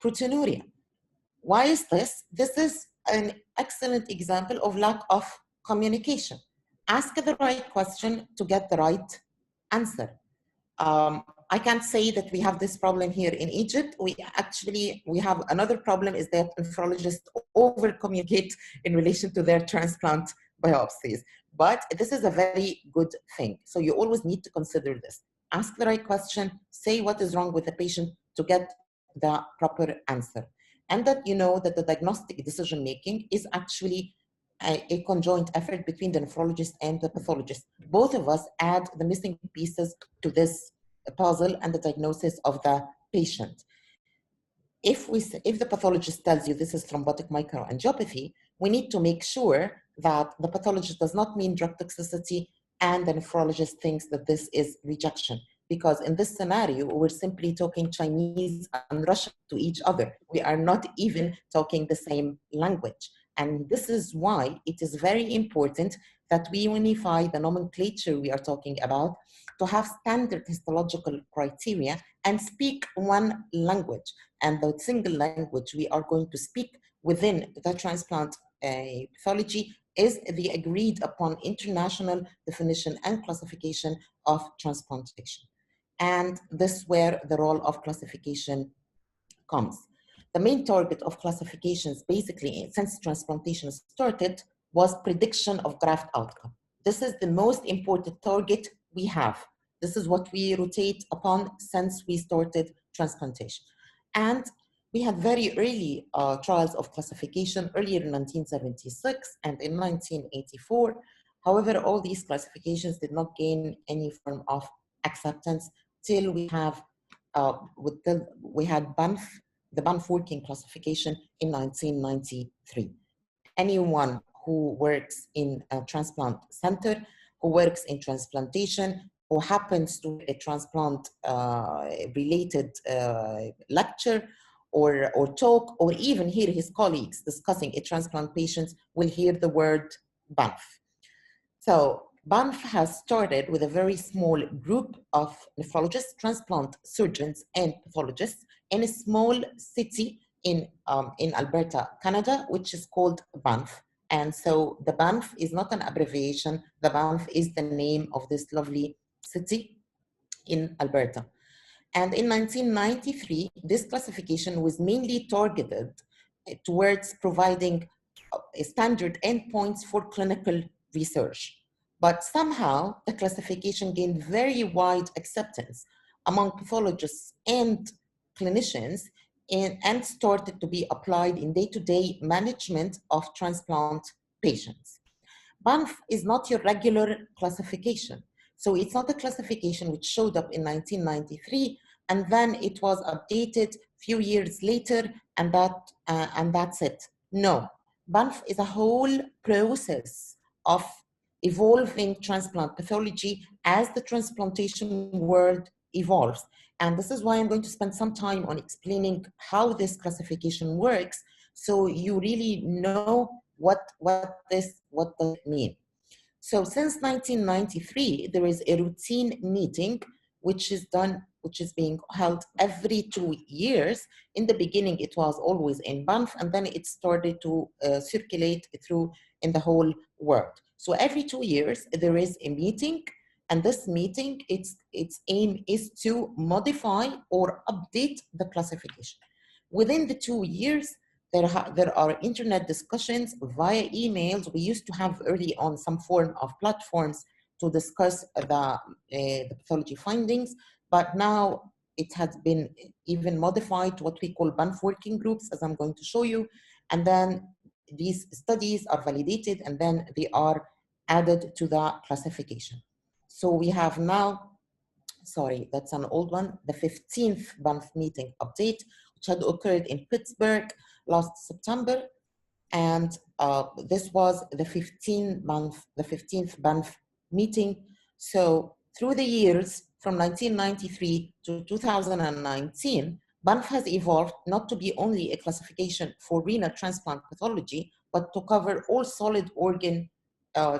proteinuria. Why is this? This is an excellent example of lack of communication. Ask the right question to get the right answer. I can't say that we have this problem here in Egypt. We have another problem, is that nephrologists over-communicate in relation to their transplant biopsies. But this is a very good thing. So you always need to consider this. Ask the right question, say what is wrong with the patient to get the proper answer. And that you know that the diagnostic decision-making is actually a conjoint effort between the nephrologist and the pathologist. Both of us add the missing pieces to this puzzle and the diagnosis of the patient. If the pathologist tells you this is thrombotic microangiopathy, we need to make sure that the pathologist does not mean drug toxicity and the nephrologist thinks that this is rejection. Because in this scenario, we're simply talking Chinese and Russian to each other. We are not even talking the same language. And this is why it is very important that we unify the nomenclature we are talking about to have standard histological criteria and speak one language. And the single language we are going to speak within the transplant pathology is the agreed upon international definition and classification of transplantation. And this is where the role of classification comes. The main target of classifications, basically, since transplantation started, was prediction of graft outcome. This is the most important target we have. This is what we rotate upon since we started transplantation. And we had very early trials of classification earlier in 1976 and in 1984. However, all these classifications did not gain any form of acceptance till we have we had Banff, the Banff working classification in 1993. Anyone who works in a transplant center, who works in transplantation, who happens to a transplant related lecture or talk, or even hear his colleagues discussing a transplant patient, will hear the word Banff. So Banff has started with a very small group of nephrologists, transplant surgeons, and pathologists in a small city in Alberta, Canada, which is called Banff. And so the Banff is not an abbreviation. The Banff is the name of this lovely city in Alberta. And in 1993, this classification was mainly targeted towards providing standard endpoints for clinical research. But somehow the classification gained very wide acceptance among pathologists and clinicians and started to be applied in day-to-day management of transplant patients. Banff is not your regular classification. So it's not a classification which showed up in 1993 and then it was updated a few years later and that's it. No, Banff is a whole process of evolving transplant pathology as the transplantation world evolves. And this is why I'm going to spend some time on explaining how this classification works, so you really know what does it mean. So since 1993, there is a routine meeting which is being held every 2 years. In the beginning, it was always in Banff, and then it started to circulate through in the whole world. So every 2 years, there is a meeting, and this meeting, its aim is to modify or update the classification. Within the 2 years, there are internet discussions via emails. We used to have early on some form of platforms to discuss the pathology findings, but now it has been even modified to what we call Banff working groups, as I'm going to show you. And then these studies are validated, and then they are added to the classification. So we have now, sorry, that's an old one, the 15th Banff meeting update, which had occurred in Pittsburgh last September. And this was the 15th Banff meeting. So through the years, from 1993 to 2019, Banff has evolved not to be only a classification for renal transplant pathology, but to cover all solid organ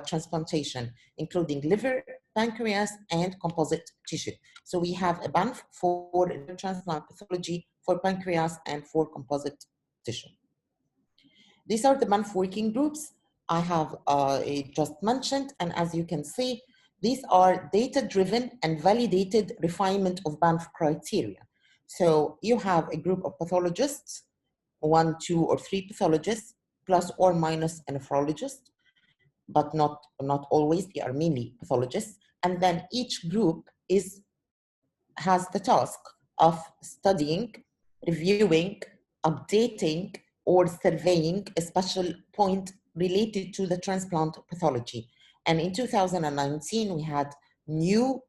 transplantation, including liver, pancreas, and composite tissue. So we have a Banff for renal transplant pathology, for pancreas, and for composite tissue. These are the Banff working groups I have just mentioned, and as you can see, these are data-driven and validated refinement of Banff criteria. So you have a group of pathologists, 1, 2, or 3 pathologists, plus or minus a nephrologist, but not always, they are mainly pathologists. And then each group has the task of studying, reviewing, updating, or surveying a special point related to the transplant pathology. And in 2019, we had new,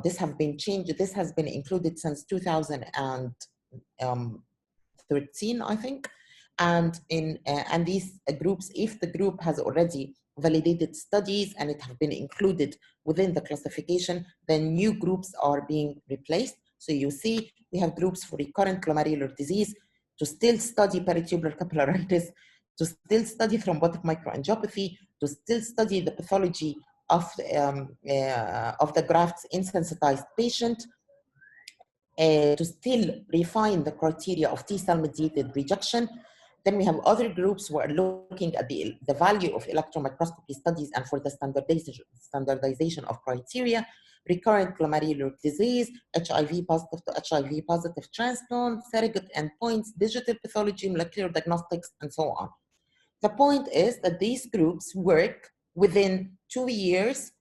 this have been changed, this has been included since 2013, I think. And and these groups, if the group has already validated studies and it have been included within the classification, then new groups are being replaced. So you see, we have groups for recurrent glomerular disease to still study peritubular capillaritis, to still study thrombotic microangiopathy, to still study the pathology of the grafts in sensitized patient, to still refine the criteria of T-cell mediated rejection. Then we have other groups who are looking at the value of electron microscopy studies and for the standardization of criteria, recurrent glomerular disease, HIV positive to HIV positive transplant, surrogate endpoints, digital pathology, molecular diagnostics, and so on. The point is that these groups work within 2 years,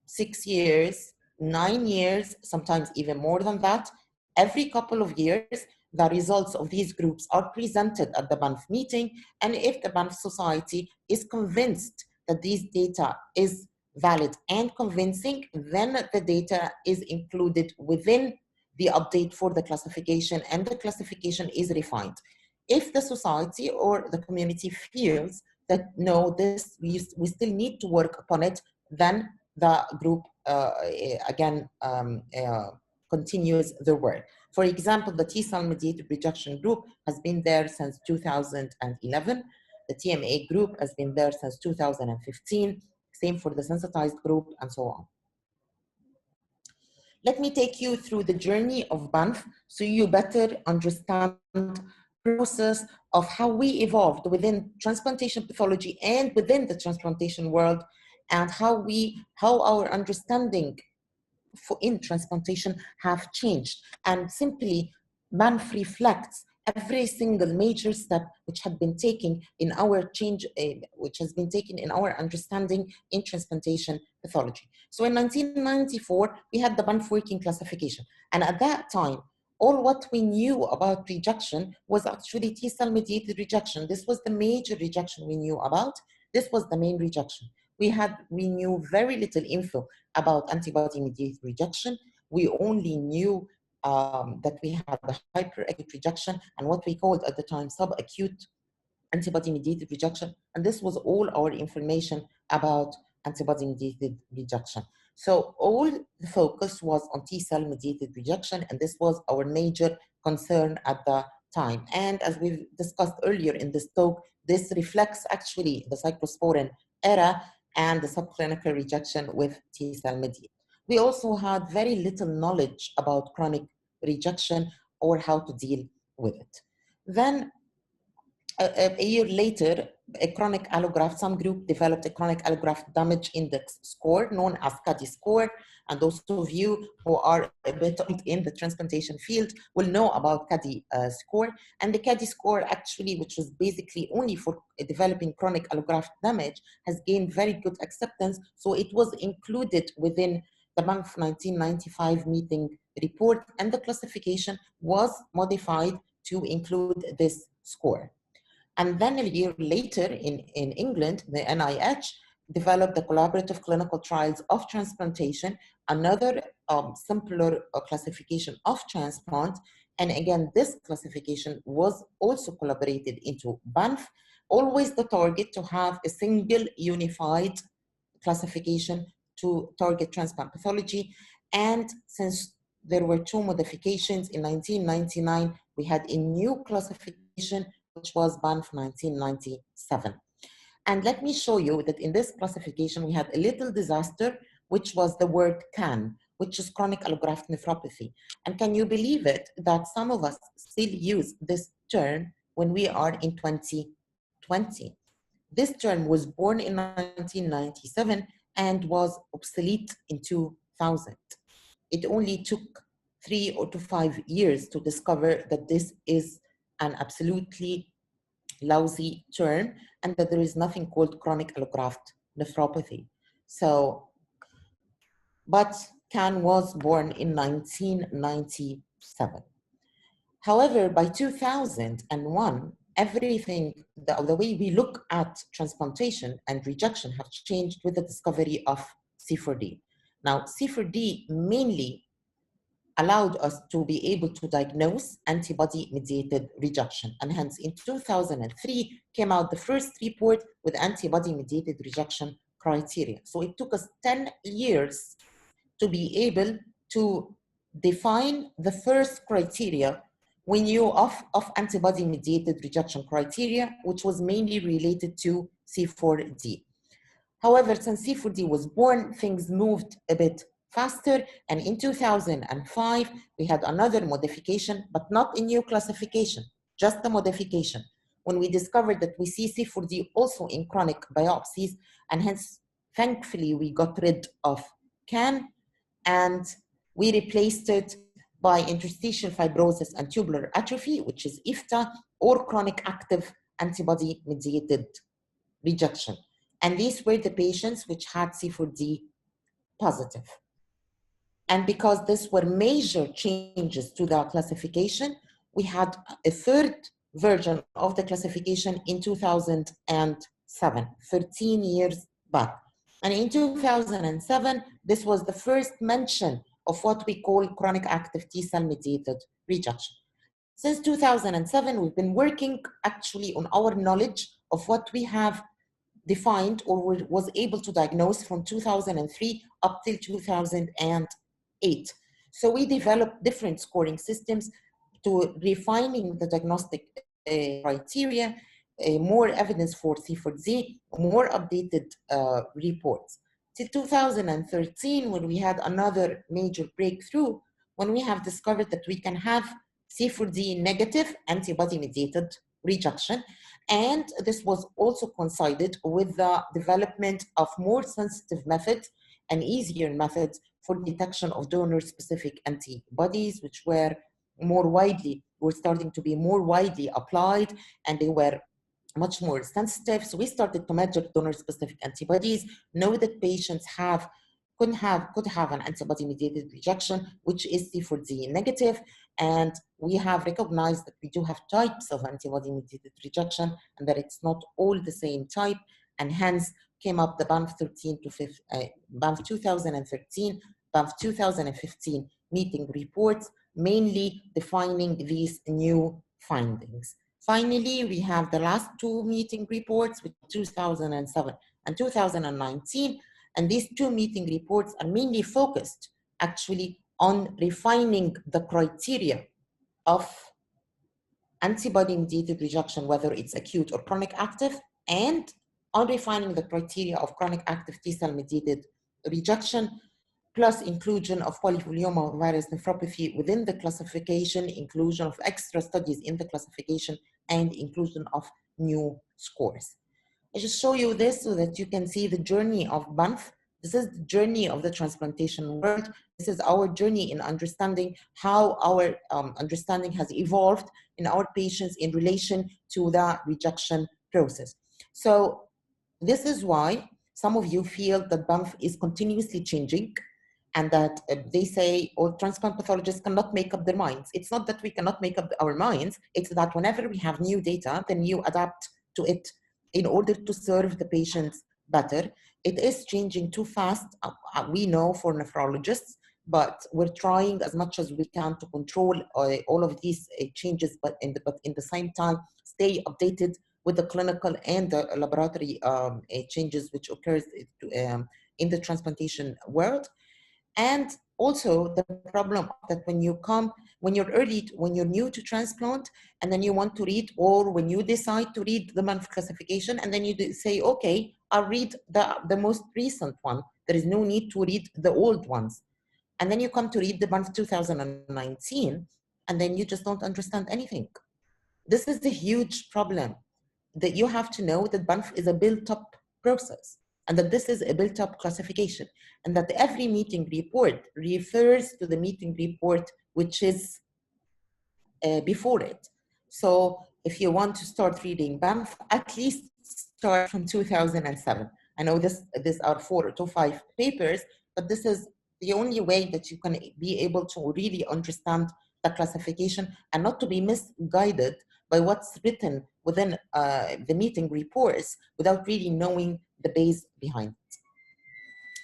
6 years, 9 years, sometimes even more than that. Every couple of years, the results of these groups are presented at the Banff meeting, and if the Banff Society is convinced that these data is valid and convincing, then the data is included within the update for the classification, and the classification is refined. If the society or the community feels that no, this we still need to work upon it, then the group again continues the work. For example, the T-cell mediated rejection group has been there since 2011. The TMA group has been there since 2015. Same for the sensitized group, and so on. Let me take you through the journey of Banff so you better understand the process of how we evolved within transplantation pathology and within the transplantation world, and how our understanding in transplantation have changed. And simply, Banff reflects every single major step which had been taken in our change, which has been taken in our understanding in transplantation pathology. So in 1994, we had the Banff working classification. And at that time, all what we knew about rejection was actually T-cell mediated rejection. This was the major rejection we knew about. This was the main rejection. We knew very little info about antibody-mediated rejection. We only knew that we had the hyperacute rejection and what we called at the time subacute antibody-mediated rejection. And this was all our information about antibody-mediated rejection. So all the focus was on T-cell mediated rejection, and this was our major concern at the time. And as we've discussed earlier in this talk, this reflects actually the cyclosporin era and the subclinical rejection with T-cell mediated. We also had very little knowledge about chronic rejection or how to deal with it. Then a year later, a chronic allograft, some group developed a chronic allograft damage index score known as CADI score. And those of you who are a bit in the transplantation field will know about CADI score. And the CADI score actually, which was basically only for developing chronic allograft damage, has gained very good acceptance. So it was included within the Banff 1995 meeting report, and the classification was modified to include this score. And then a year later in England, the NIH developed the Collaborative Clinical Trials of Transplantation, another simpler classification of transplant. And again, this classification was also collaborated into Banff, always the target to have a single unified classification to target transplant pathology. And since there were two modifications in 1999, we had a new classification, which was Banff 1997. And let me show you that in this classification, we had a little disaster, which was the word CAN, which is chronic allograft nephropathy. And can you believe it that some of us still use this term when we are in 2020? This term was born in 1997 and was obsolete in 2000. It only took 3 to 5 years to discover that this is an absolutely lousy term and that there is nothing called chronic allograft nephropathy. So, but CAN was born in 1997. However, by 2001, everything, the way we look at transplantation and rejection have changed with the discovery of C4D. Now, C4D mainly allowed us to be able to diagnose antibody-mediated rejection. And hence, in 2003, came out the first report with antibody-mediated rejection criteria. So it took us 10 years to be able to define the first criteria we knew of antibody-mediated rejection criteria, which was mainly related to C4D. However, since C4D was born, things moved a bit faster, and in 2005, we had another modification, but not a new classification, just a modification, when we discovered that we see C4D also in chronic biopsies, and hence, thankfully, we got rid of CAN, and we replaced it by interstitial fibrosis and tubular atrophy, which is IFTA, or chronic active antibody-mediated rejection. And these were the patients which had C4D positive. And because these were major changes to the classification, we had a third version of the classification in 2007, 13 years back. And in 2007, this was the first mention of what we call chronic active T-cell mediated rejection. Since 2007, we've been working actually on our knowledge of what we have defined or was able to diagnose from 2003 up till 2008. So we developed different scoring systems to refining the diagnostic criteria, more evidence for C4D, more updated reports. Till 2013, when we had another major breakthrough, when we have discovered that we can have C4D negative antibody-mediated rejection. And this was also coincided with the development of more sensitive methods and easier methods for detection of donor-specific antibodies, which were starting to be more widely applied, and they were much more sensitive. So we started to measure donor-specific antibodies, know that patients could have an antibody-mediated rejection, which is C4D negative, and we have recognized that we do have types of antibody-mediated rejection and that it's not all the same type, and hence came up the Banff 2013, Banff 2015 meeting reports, mainly defining these new findings. Finally, we have the last two meeting reports with 2007 and 2019. And these two meeting reports are mainly focused actually on refining the criteria of antibody-mediated rejection, whether it's acute or chronic active, and on refining the criteria of chronic active T-cell mediated rejection, plus inclusion of polypolyoma virus nephropathy within the classification, inclusion of extra studies in the classification, and inclusion of new scores. I just show you this so that you can see the journey of Banff. This is the journey of the transplantation world. This is our journey in understanding how our understanding has evolved in our patients in relation to the rejection process. So this is why some of you feel that Banff is continuously changing, and that they say, oh, transplant pathologists cannot make up their minds. It's not that we cannot make up our minds, it's that whenever we have new data, then you adapt to it in order to serve the patients better. It is changing too fast, we know, for nephrologists, but we're trying as much as we can to control all of these changes, but in the same time, stay updated with the clinical and the laboratory changes which occurs in the transplantation world. And also the problem that when you're new to transplant, and then you want to read, or when you decide to read the Banff classification, and then you say, okay, I'll read the most recent one. There is no need to read the old ones. And then you come to read the Banff 2019, and then you just don't understand anything. This is the huge problem, that you have to know that Banff is a built-up process, and that this is a built-up classification, and that every meeting report refers to the meeting report which is before it. So if you want to start reading Banff, at least start from 2007. I know these are 4 to 5 papers, but this is the only way that you can be able to really understand the classification and not to be misguided by what's written within the meeting reports without really knowing the base behind it.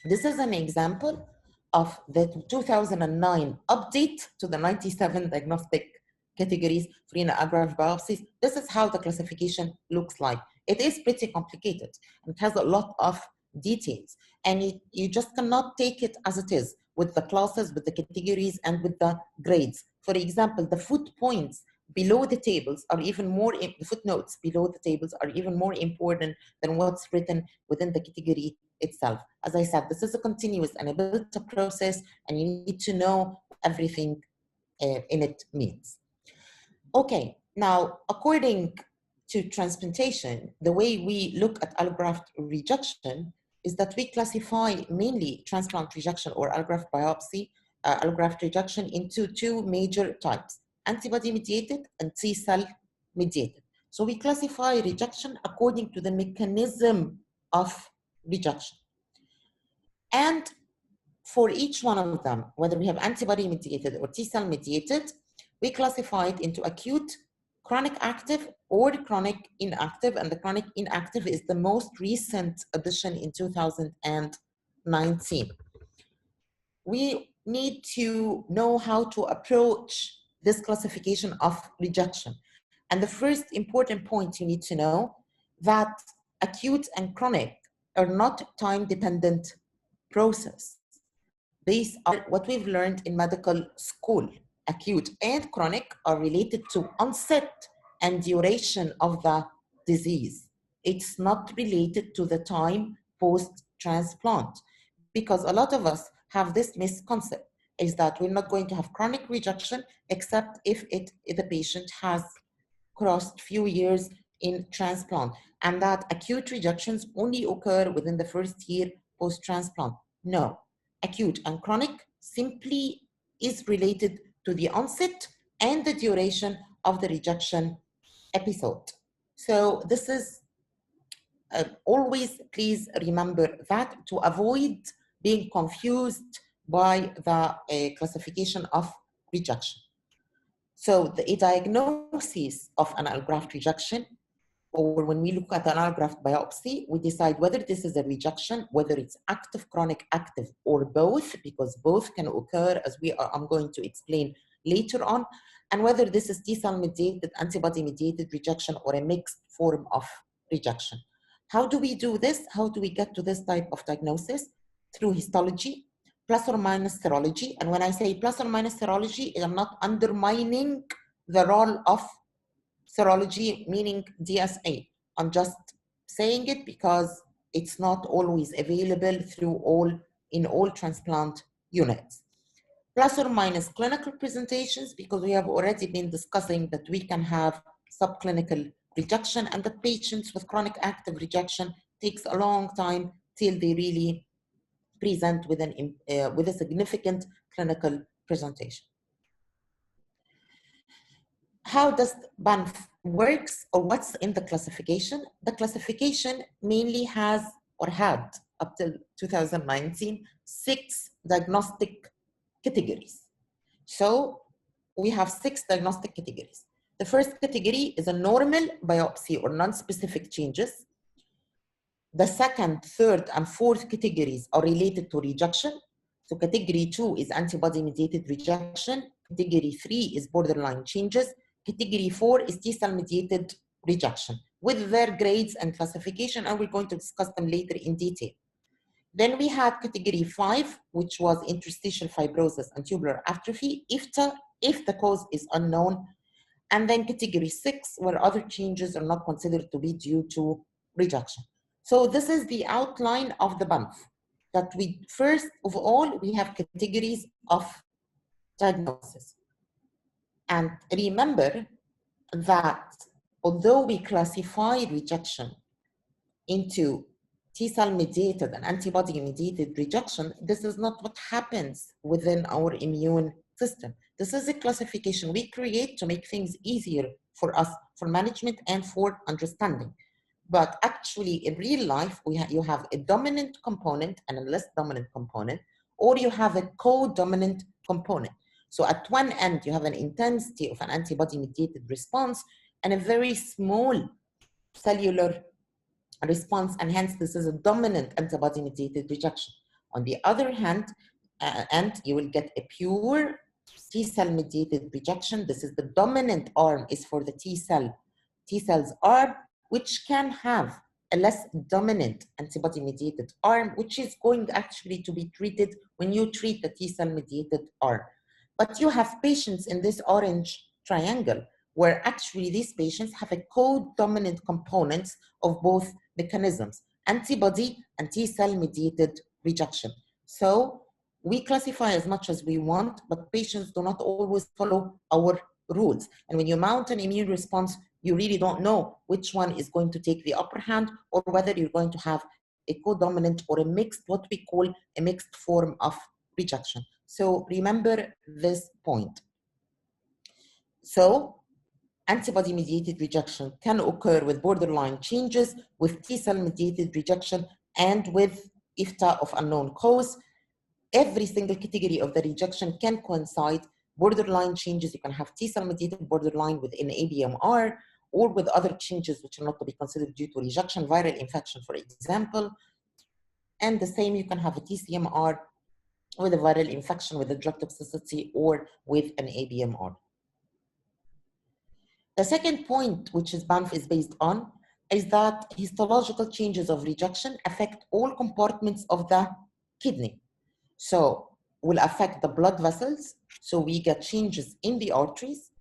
This is an example of the 2009 update to the 97 diagnostic categories for renal allograft biopsies. This is how the classification looks like. It is pretty complicated. It has a lot of details, and you just cannot take it as it is, with the classes, with the categories, and with the grades. For example, the footpoints below the tables are even more, the footnotes below the tables are even more important than what's written within the category itself. As I said, this is a continuous and a built-up process, and you need to know everything in it means. Okay, now, according to transplantation, the way we look at allograft rejection is that we classify mainly transplant rejection or allograft biopsy, allograft rejection into 2 major types: antibody-mediated and T-cell mediated. So we classify rejection according to the mechanism of rejection. And for each one of them, whether we have antibody-mediated or T-cell mediated, we classify it into acute, chronic active, or chronic inactive, and the chronic inactive is the most recent addition in 2019. We need to know how to approach this classification of rejection. And the first important point you need to know that acute and chronic are not time-dependent process. These are what we've learned in medical school. Acute and chronic are related to onset and duration of the disease. It's not related to the time post-transplant, because a lot of us have this misconception, is that we're not going to have chronic rejection except if the patient has crossed few years in transplant, and that acute rejections only occur within the first year post-transplant. No, acute and chronic simply is related to the onset and the duration of the rejection episode. So this is always, please remember that, to avoid being confused by the classification of rejection. So a diagnosis of an allograft rejection, or when we look at an allograft biopsy, we decide whether this is a rejection, whether it's active, chronic, active, or both, because both can occur, as I'm going to explain later on. and whether this is T-cell mediated, antibody-mediated rejection, or a mixed form of rejection. How do we do this? How do we get to this type of diagnosis? Through histology, plus or minus serology. And when I say plus or minus serology, I'm not undermining the role of serology, meaning DSA. I'm just saying it because it's not always available in all transplant units. Plus or minus clinical presentations, because we have already been discussing that we can have subclinical rejection, and the patients with chronic active rejection takes a long time till they really present with a significant clinical presentation. How does Banff works, or what's in the classification? The classification mainly has, or had up till 2019, 6 diagnostic categories. So we have 6 diagnostic categories. The first category is a normal biopsy or non-specific changes. The second, third, and fourth categories are related to rejection. So category 2 is antibody-mediated rejection. Category 3 is borderline changes. Category 4 is T-cell mediated rejection with their grades and classification, and we're going to discuss them later in detail. Then we had category 5, which was interstitial fibrosis and tubular atrophy, if the cause is unknown. And then category 6, where other changes are not considered to be due to rejection. So this is the outline of the Banff. That we, first of all, we have categories of diagnosis. And remember that although we classify rejection into T-cell mediated and antibody mediated rejection, this is not what happens within our immune system. This is a classification we create to make things easier for us, for management and for understanding. But actually in real life, you have a dominant component and a less dominant component, or you have a co-dominant component. So at one end, you have an intensity of an antibody mediated response and a very small cellular response, and hence this is a dominant antibody-mediated rejection. On the other hand, you will get a pure T-cell mediated rejection. This is the dominant arm is for the T-cells arm, which can have a less dominant antibody-mediated arm, which is going actually to be treated when you treat the T-cell mediated arm. But you have patients in this orange triangle where actually these patients have a co-dominant components of both mechanisms, antibody and T-cell mediated rejection. So we classify as much as we want, but patients do not always follow our rules. And when you mount an immune response, you really don't know which one is going to take the upper hand, or whether you're going to have a co-dominant or a mixed, what we call a mixed form of rejection. So remember this point. So antibody-mediated rejection can occur with borderline changes, with T-cell mediated rejection, and with IFTA of unknown cause. Every single category of the rejection can coincide. Borderline changes, you can have T-cell mediated borderline within ABMR, or with other changes which are not to be considered due to rejection, viral infection, for example. And the same, you can have a TCMR with a viral infection, with a drug toxicity, or with an ABMR. The second point, which is Banff is based on, is that histological changes of rejection affect all compartments of the kidney. So will affect the blood vessels. So we get changes in the arteries,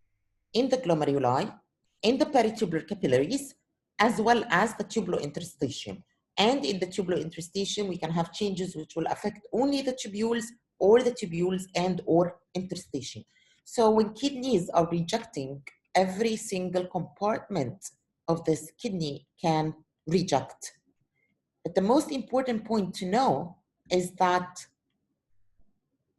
in the glomeruli, in the peritubular capillaries, as well as the tubulointerstitium. And in the tubulointerstitium, we can have changes which will affect only the tubules, or the tubules and or interstitium. So when kidneys are rejecting, every single compartment of this kidney can reject. But the most important point to know is that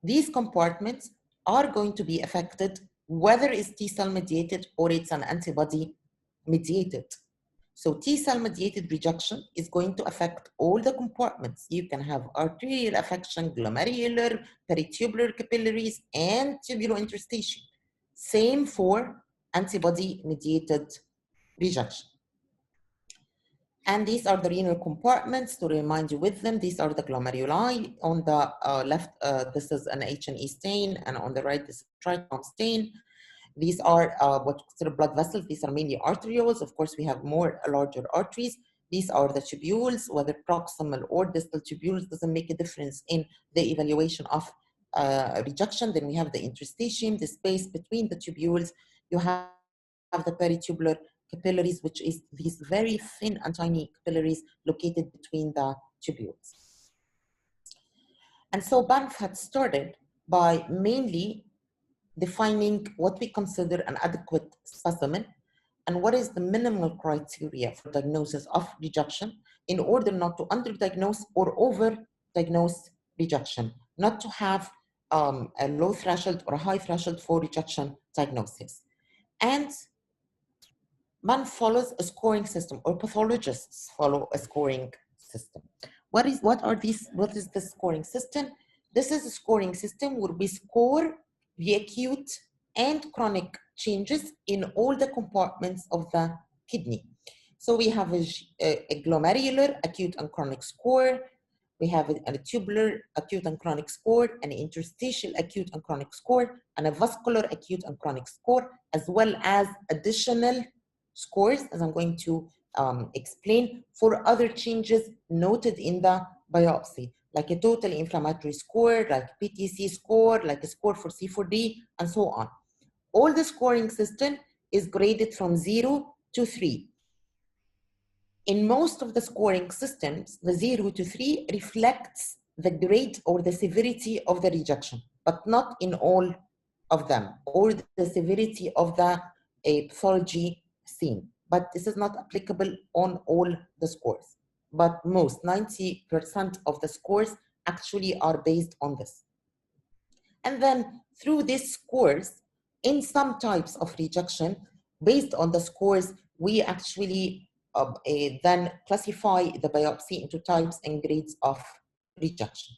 these compartments are going to be affected whether it's T-cell mediated or it's an antibody mediated. So T-cell mediated rejection is going to affect all the compartments. You can have arterial affection, glomerular, peritubular capillaries, and tubulointerstitium. Same for antibody mediated rejection. And these are the renal compartments. To remind you with them, these are the glomeruli. On the left, this is an H&E stain, and on the right, this is a trichome stain. These are what we consider blood vessels. These are mainly arterioles. Of course, we have more larger arteries. These are the tubules, whether proximal or distal tubules doesn't make a difference in the evaluation of rejection. Then we have the interstitium, the space between the tubules. You have the peritubular capillaries, which is these very thin and tiny capillaries located between the tubules. And so Banff had started by mainly defining what we consider an adequate specimen and what is the minimal criteria for diagnosis of rejection in order not to underdiagnose or overdiagnose rejection, not to have a low threshold or a high threshold for rejection diagnosis. And man follows a scoring system, or pathologists follow a scoring system. What is the scoring system? This is a scoring system where we score the acute and chronic changes in all the compartments of the kidney. So we have a glomerular acute and chronic score. We have a tubular acute and chronic score, an interstitial acute and chronic score, and a vascular acute and chronic score, as well as additional scores, as I'm going to explain, for other changes noted in the biopsy, like a total inflammatory score, like PTC score, like a score for C4D, and so on. All the scoring system is graded from 0 to 3. In most of the scoring systems, the 0 to 3 reflects the grade or the severity of the rejection, but not in all of them, or the severity of the pathology seen. But this is not applicable on all the scores. But most, 90% of the scores actually are based on this. And then through these scores, in some types of rejection, based on the scores, we actually then classify the biopsy into types and grades of rejection.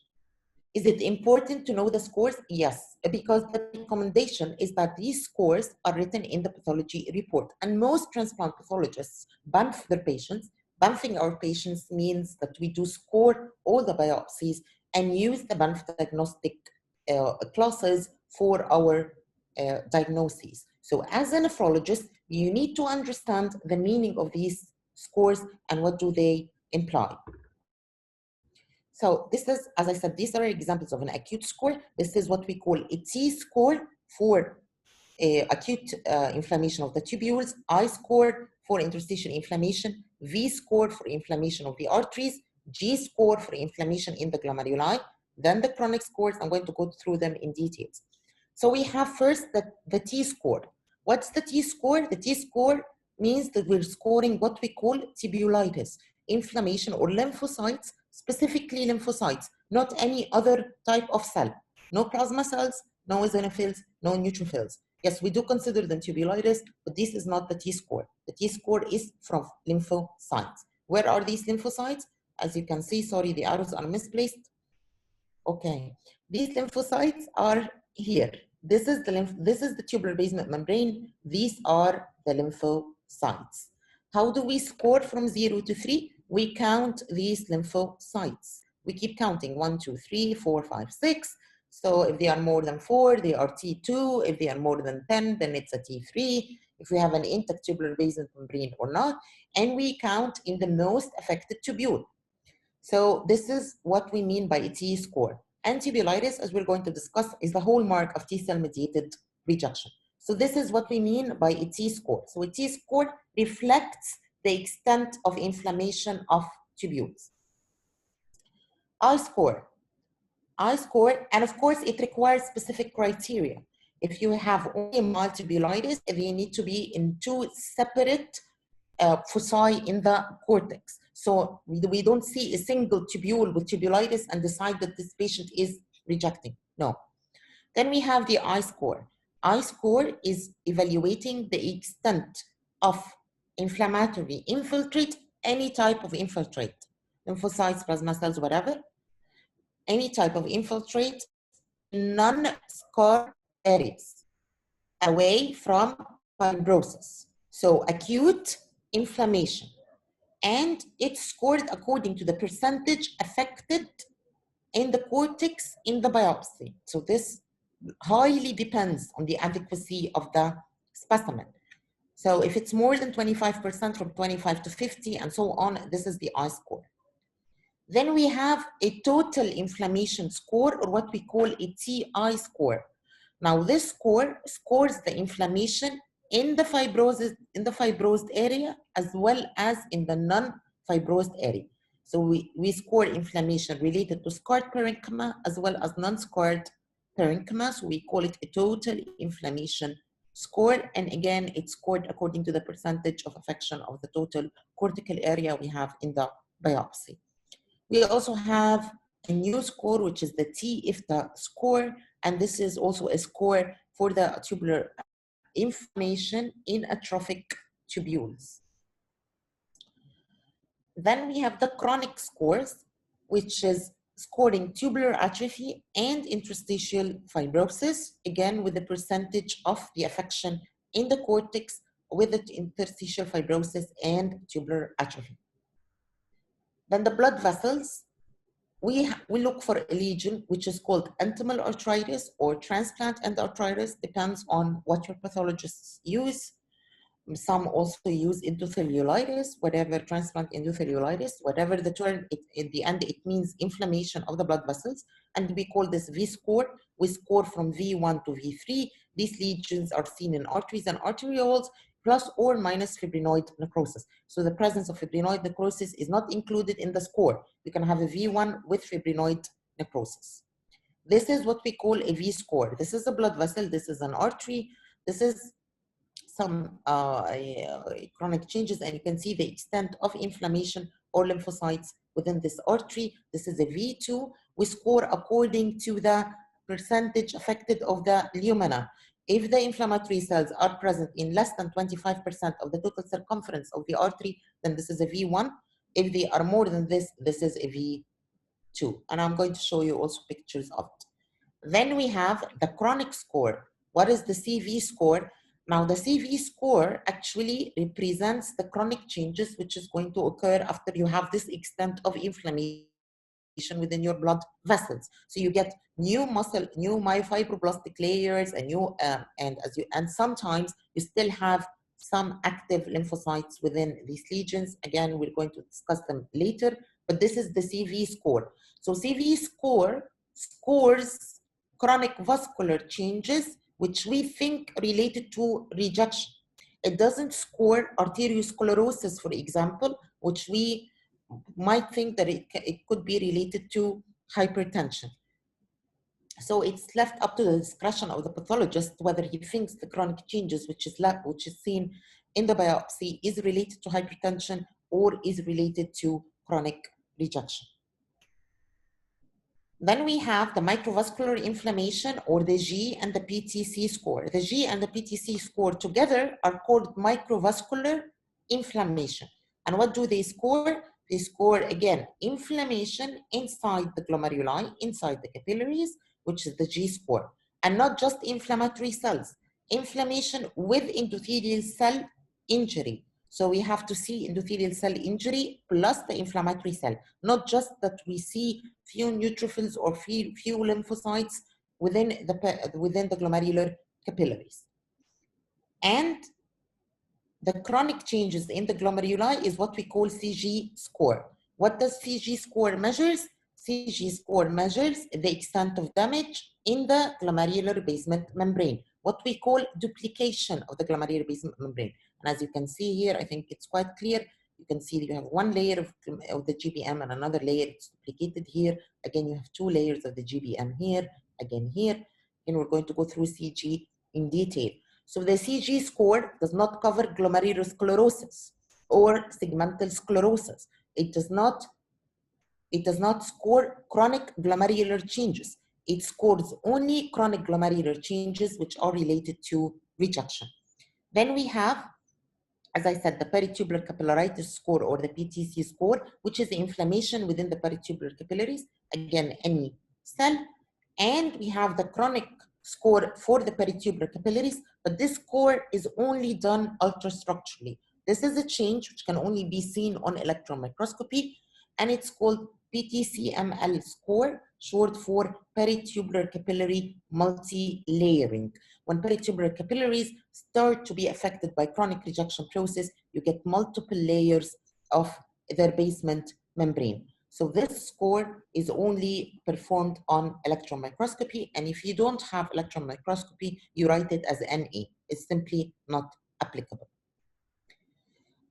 Is it important to know the scores? Yes, because the recommendation is that these scores are written in the pathology report. And most transplant pathologists Banff their patients. Banffing our patients means that we do score all the biopsies and use the Banff diagnostic classes for our diagnoses. So as a nephrologist, you need to understand the meaning of these scores and what do they imply. So this is, as I said, these are examples of an acute score. This is what we call a T score for acute inflammation of the tubules, I score for interstitial inflammation, V score for inflammation of the arteries, G score for inflammation in the glomeruli, then the chronic scores. I'm going to go through them in details. So we have first the T score. What's the T score? The T score means that we're scoring what we call tubulitis, inflammation or lymphocytes, specifically lymphocytes, not any other type of cell. No plasma cells, no eosinophils, no neutrophils. Yes, we do consider them tubulitis, but this is not the T score. The T score is from lymphocytes. Where are these lymphocytes? As you can see, sorry, the arrows are misplaced. Okay, these lymphocytes are here. This is the tubular basement membrane. These are the lymphocytes. How do we score from 0 to 3? We count these lymphocytes. We keep counting 1, 2, 3, 4, 5, 6. So if they are more than 4, they are T2. If they are more than 10, then it's a T3. If we have an intact tubular basement membrane or not. And we count in the most affected tubule. So this is what we mean by a T score. And tubulitis, as we're going to discuss, is the hallmark of T-cell mediated rejection. So this is what we mean by a T score. So a T score reflects the extent of inflammation of tubules. I score, and of course it requires specific criteria. If you have only mild tubulitis, they need to be in 2 separate foci in the cortex. So we don't see a single tubule with tubulitis and decide that this patient is rejecting. No. Then we have the I score. I score is evaluating the extent of inflammatory infiltrate, any type of infiltrate, lymphocytes, plasma cells, whatever, any type of infiltrate, non-scar areas, away from fibrosis. So acute inflammation. And it's scored according to the percentage affected in the cortex in the biopsy. So this highly depends on the adequacy of the specimen. So if it's more than 25%, from 25 to 50 and so on, this is the I score. Then we have a total inflammation score, or what we call a TI score. Now this score scores the inflammation in the fibrosed area as well as in the non-fibrosed area. So we score inflammation related to scarred parenchyma as well as non-scarred parenchyma. So we call it a total inflammation score. And again, it's scored according to the percentage of affection of the total cortical area we have in the biopsy. We also have a new score, which is the T-IFTA score. And this is also a score for the tubular inflammation in atrophic tubules. Then we have the chronic scores, which is scoring tubular atrophy and interstitial fibrosis, again with the percentage of the affection in the cortex with the interstitial fibrosis and tubular atrophy. Then the blood vessels, we look for a lesion which is called entemal arteritis or transplant endarteritis, depends on what your pathologists use. Some also use endotheliolitis, whatever transplant endotheliolitis, whatever the term, in the end, it means inflammation of the blood vessels. And we call this V score. We score from V1 to V3. These lesions are seen in arteries and arterioles, plus or minus fibrinoid necrosis. So the presence of fibrinoid necrosis is not included in the score. You can have a V1 with fibrinoid necrosis. This is what we call a V score. This is a blood vessel. This is an artery. This is some chronic changes, and you can see the extent of inflammation or lymphocytes within this artery. This is a V2. We score according to the percentage affected of the lumina. If the inflammatory cells are present in less than 25% of the total circumference of the artery, then this is a V1. If they are more than this, this is a V2. And I'm going to show you also pictures of it. Then we have the chronic score. What is the CV score? Now, the CV score actually represents the chronic changes which is going to occur after you have this extent of inflammation within your blood vessels. So you get new muscle, new myofibroblastic layers, and new and sometimes you still have some active lymphocytes within these lesions. Again, we're going to discuss them later, but this is the CV score. So CV score scores chronic vascular changes which we think related to rejection. It doesn't score arteriosclerosis, for example, which we might think that it could be related to hypertension. So it's left up to the discretion of the pathologist whether he thinks the chronic changes which is seen in the biopsy is related to hypertension or is related to chronic rejection. Then we have the microvascular inflammation, or the G and the PTC score. The G and the PTC score together are called microvascular inflammation. And what do they score? They score, again, inflammation inside the glomeruli, inside the capillaries, which is the G score. And not just inflammatory cells, inflammation with endothelial cell injury. So we have to see endothelial cell injury plus the inflammatory cell, not just that we see few neutrophils or few lymphocytes within the glomerular capillaries. And the chronic changes in the glomeruli is what we call CG score. What does CG score measures? CG score measures the extent of damage in the glomerular basement membrane, what we call duplication of the glomerular basement membrane. And as you can see here, I think it's quite clear. You can see that you have one layer of the GBM and another layer, it's duplicated here. Again, you have two layers of the GBM here, again here. And we're going to go through CG in detail. So the CG score does not cover glomerulosclerosis or segmental sclerosis. It does not score chronic glomerular changes. It scores only chronic glomerular changes which are related to rejection. Then we have, as I said, the peritubular capillaritis score, or the PTC score, which is the inflammation within the peritubular capillaries, again, any cell. And we have the chronic score for the peritubular capillaries, but this score is only done ultrastructurally. This is a change which can only be seen on electron microscopy, and it's called PTCML score, short for peritubular capillary multi-layering. When peritubular capillaries start to be affected by chronic rejection process, you get multiple layers of their basement membrane. So this score is only performed on electron microscopy, and if you don't have electron microscopy, you write it as NA. It's simply not applicable.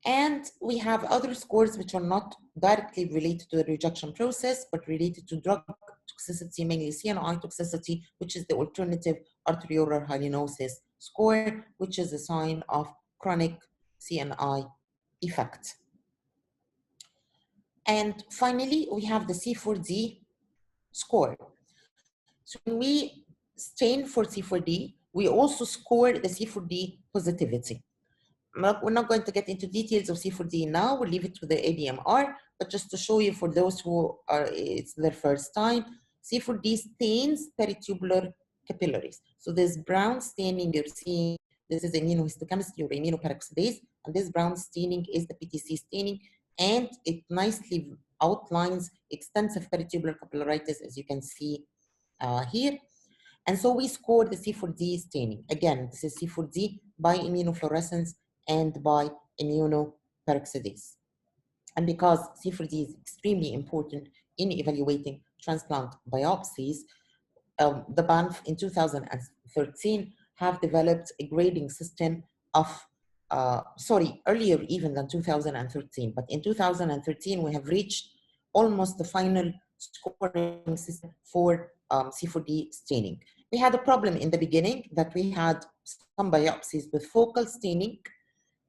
And we have other scores which are not directly related to the rejection process, but related to drug toxicity, mainly CNI toxicity, which is the alternative arteriolar hyalinosis score, which is a sign of chronic CNI effect. And finally, we have the C4D score. So when we stain for C4D, we also score the C4D positivity. We're not going to get into details of C4D now, we'll leave it to the ABMR, but just to show you for those who are, it's their first time, C4D stains peritubular capillaries. So this brown staining you're seeing, this is immunohistochemistry or immunoperoxidase, and this brown staining is the PTC staining, and it nicely outlines extensive peritubular capillaritis, as you can see here. And so we score the C4D staining. Again, this is C4D by immunofluorescence and by immunoperoxidase. And because C4D is extremely important in evaluating transplant biopsies, the Banff in 2013 have developed a grading system of, earlier even than 2013, but in 2013 we have reached almost the final scoring system for C4D staining. We had a problem in the beginning that we had some biopsies with focal staining,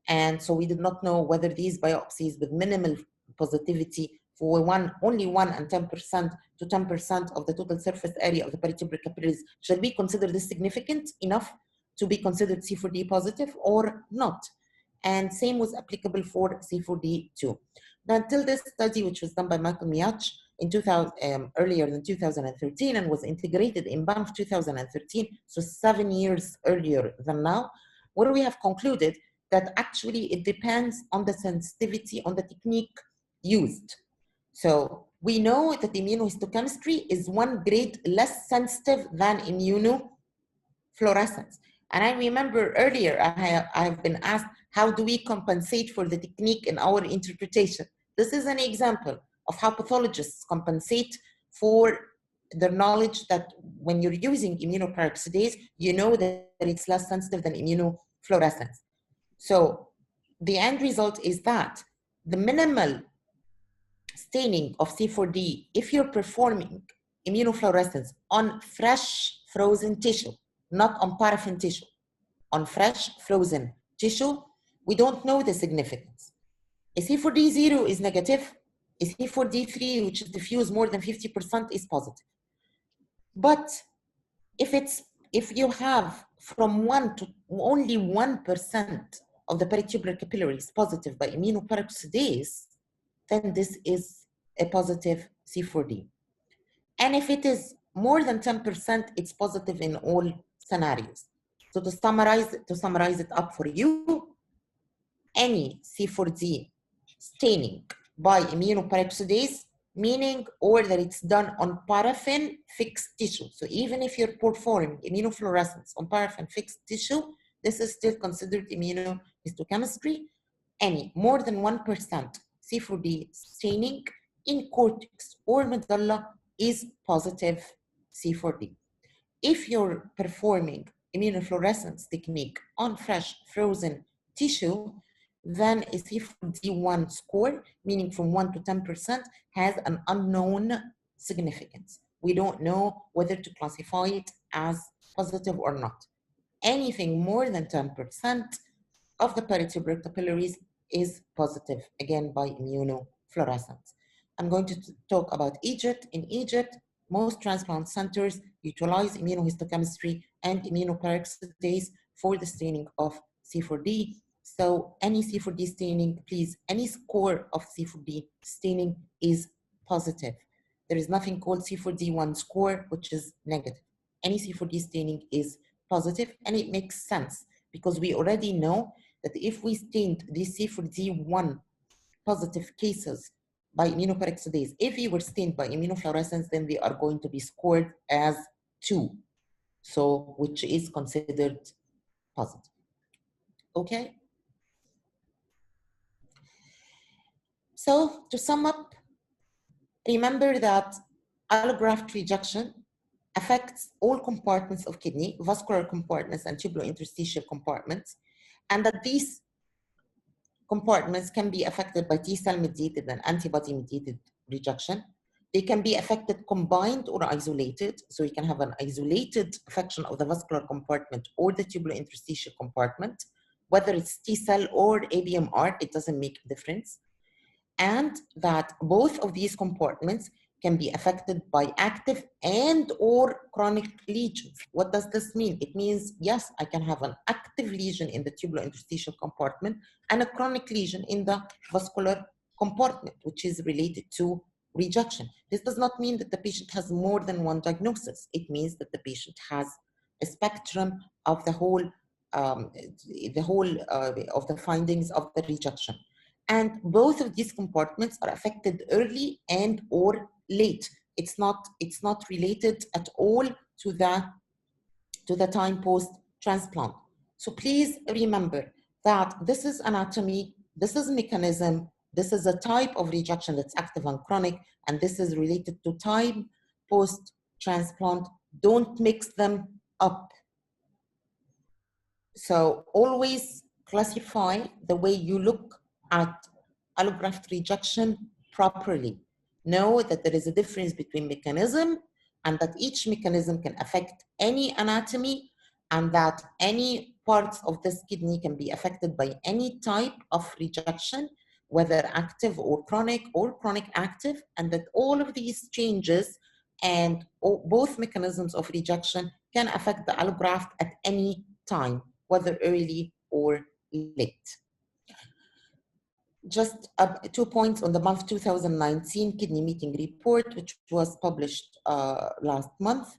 and so we did not know whether these biopsies with minimal positivity for only 1 and 10% to 10% of the total surface area of the peritubular capillaries, shall we consider this significant enough to be considered C4D positive or not? And same was applicable for C4D2. Now, until this study, which was done by Michael Miach in earlier than 2013 and was integrated in Banff 2013, so 7 years earlier than now, where we have concluded that actually it depends on the sensitivity, on the technique used. So we know that immunohistochemistry is 1 grade less sensitive than immunofluorescence. And I remember earlier I have been asked, how do we compensate for the technique in our interpretation? This is an example of how pathologists compensate for their knowledge that when you're using immunoperoxidase, you know that it's less sensitive than immunofluorescence. So the end result is that the minimal staining of C4D, if you're performing immunofluorescence on fresh frozen tissue, not on paraffin tissue, on fresh frozen tissue, we don't know the significance. A C4D0 is negative, a C4D3, which is diffuse more than 50%, is positive. But if you have from 1 to only 1% of the peritubular capillaries positive by immunoperoxidase, then this is a positive C4D. And if it is more than 10%, it's positive in all scenarios. So to summarize it up for you, any C4D staining by immunoperoxidase, meaning or that it's done on paraffin fixed tissue. So even if you're performing immunofluorescence on paraffin fixed tissue, this is still considered immunohistochemistry. Any more than 1% C4D staining in cortex or medulla is positive C4D. If you're performing immunofluorescence technique on fresh frozen tissue, then a C4D1 score, meaning from 1 to 10%, has an unknown significance. We don't know whether to classify it as positive or not. Anything more than 10% of the peritubular capillaries is positive, again by immunofluorescence. I'm going to talk about Egypt. In Egypt, most transplant centers utilize immunohistochemistry and immunoperoxidase for the staining of C4D. So any C4D staining, please, any score of C4D staining is positive. There is nothing called C4D1 score, which is negative. Any C4D staining is positive, and it makes sense because we already know that if we stained these C4D1 positive cases by immunoperoxidase. If you were stained by immunofluorescence, then they are going to be scored as 2, so which is considered positive. Okay. So to sum up, remember that allograft rejection affects all compartments of kidney, vascular compartments and tubulointerstitial compartments, and that these compartments can be affected by T-cell mediated and antibody mediated rejection. They can be affected combined or isolated. So you can have an isolated affection of the vascular compartment or the tubulointerstitial compartment, whether it's T-cell or ABMR, it doesn't make a difference. And that both of these compartments can be affected by active and or chronic lesions. What does this mean? It means, yes, I can have an active lesion in the tubulointerstitial compartment and a chronic lesion in the vascular compartment, which is related to rejection. This does not mean that the patient has more than one diagnosis. It means that the patient has a spectrum of the whole of the findings of the rejection. And both of these compartments are affected early and or late. It's not related at all to the time post-transplant. So please remember that this is anatomy, this is mechanism, this is a type of rejection that's active and chronic, and this is related to time post-transplant. Don't mix them up. So always classify the way you look at allograft rejection properly. Know that there is a difference between mechanism and that each mechanism can affect any anatomy and that any parts of this kidney can be affected by any type of rejection, whether active or chronic active, and that all of these changes and both mechanisms of rejection can affect the allograft at any time, whether early or late. Just 2 points on the Banff 2019 kidney meeting report, which was published last month.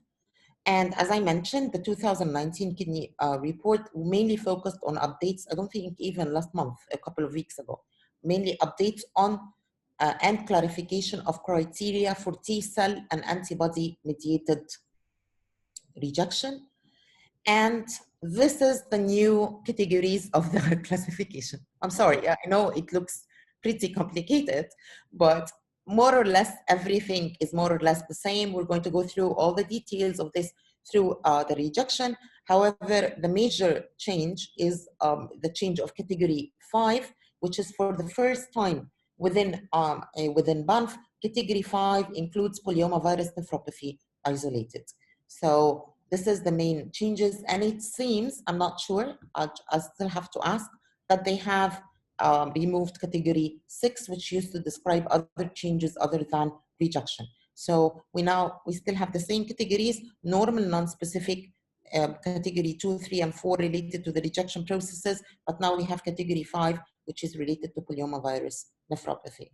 And as I mentioned, the 2019 kidney report mainly focused on updates, I don't think even last month, a couple of weeks ago, mainly updates on and clarification of criteria for T-cell and antibody-mediated rejection. And this is the new categories of the classification. I'm sorry, I know it looks pretty complicated, but more or less everything is more or less the same. We're going to go through all the details of this through the rejection. However, the major change is the change of category 5, which is for the first time within Banff. Category 5 includes polyomavirus nephropathy isolated. So this is the main changes, and it seems, I'm not sure, I still have to ask, that they have removed category 6, which used to describe other changes other than rejection. So we still have the same categories, normal, non-specific, category 2, 3, and 4 related to the rejection processes, but now we have category 5, which is related to polyomavirus nephropathy.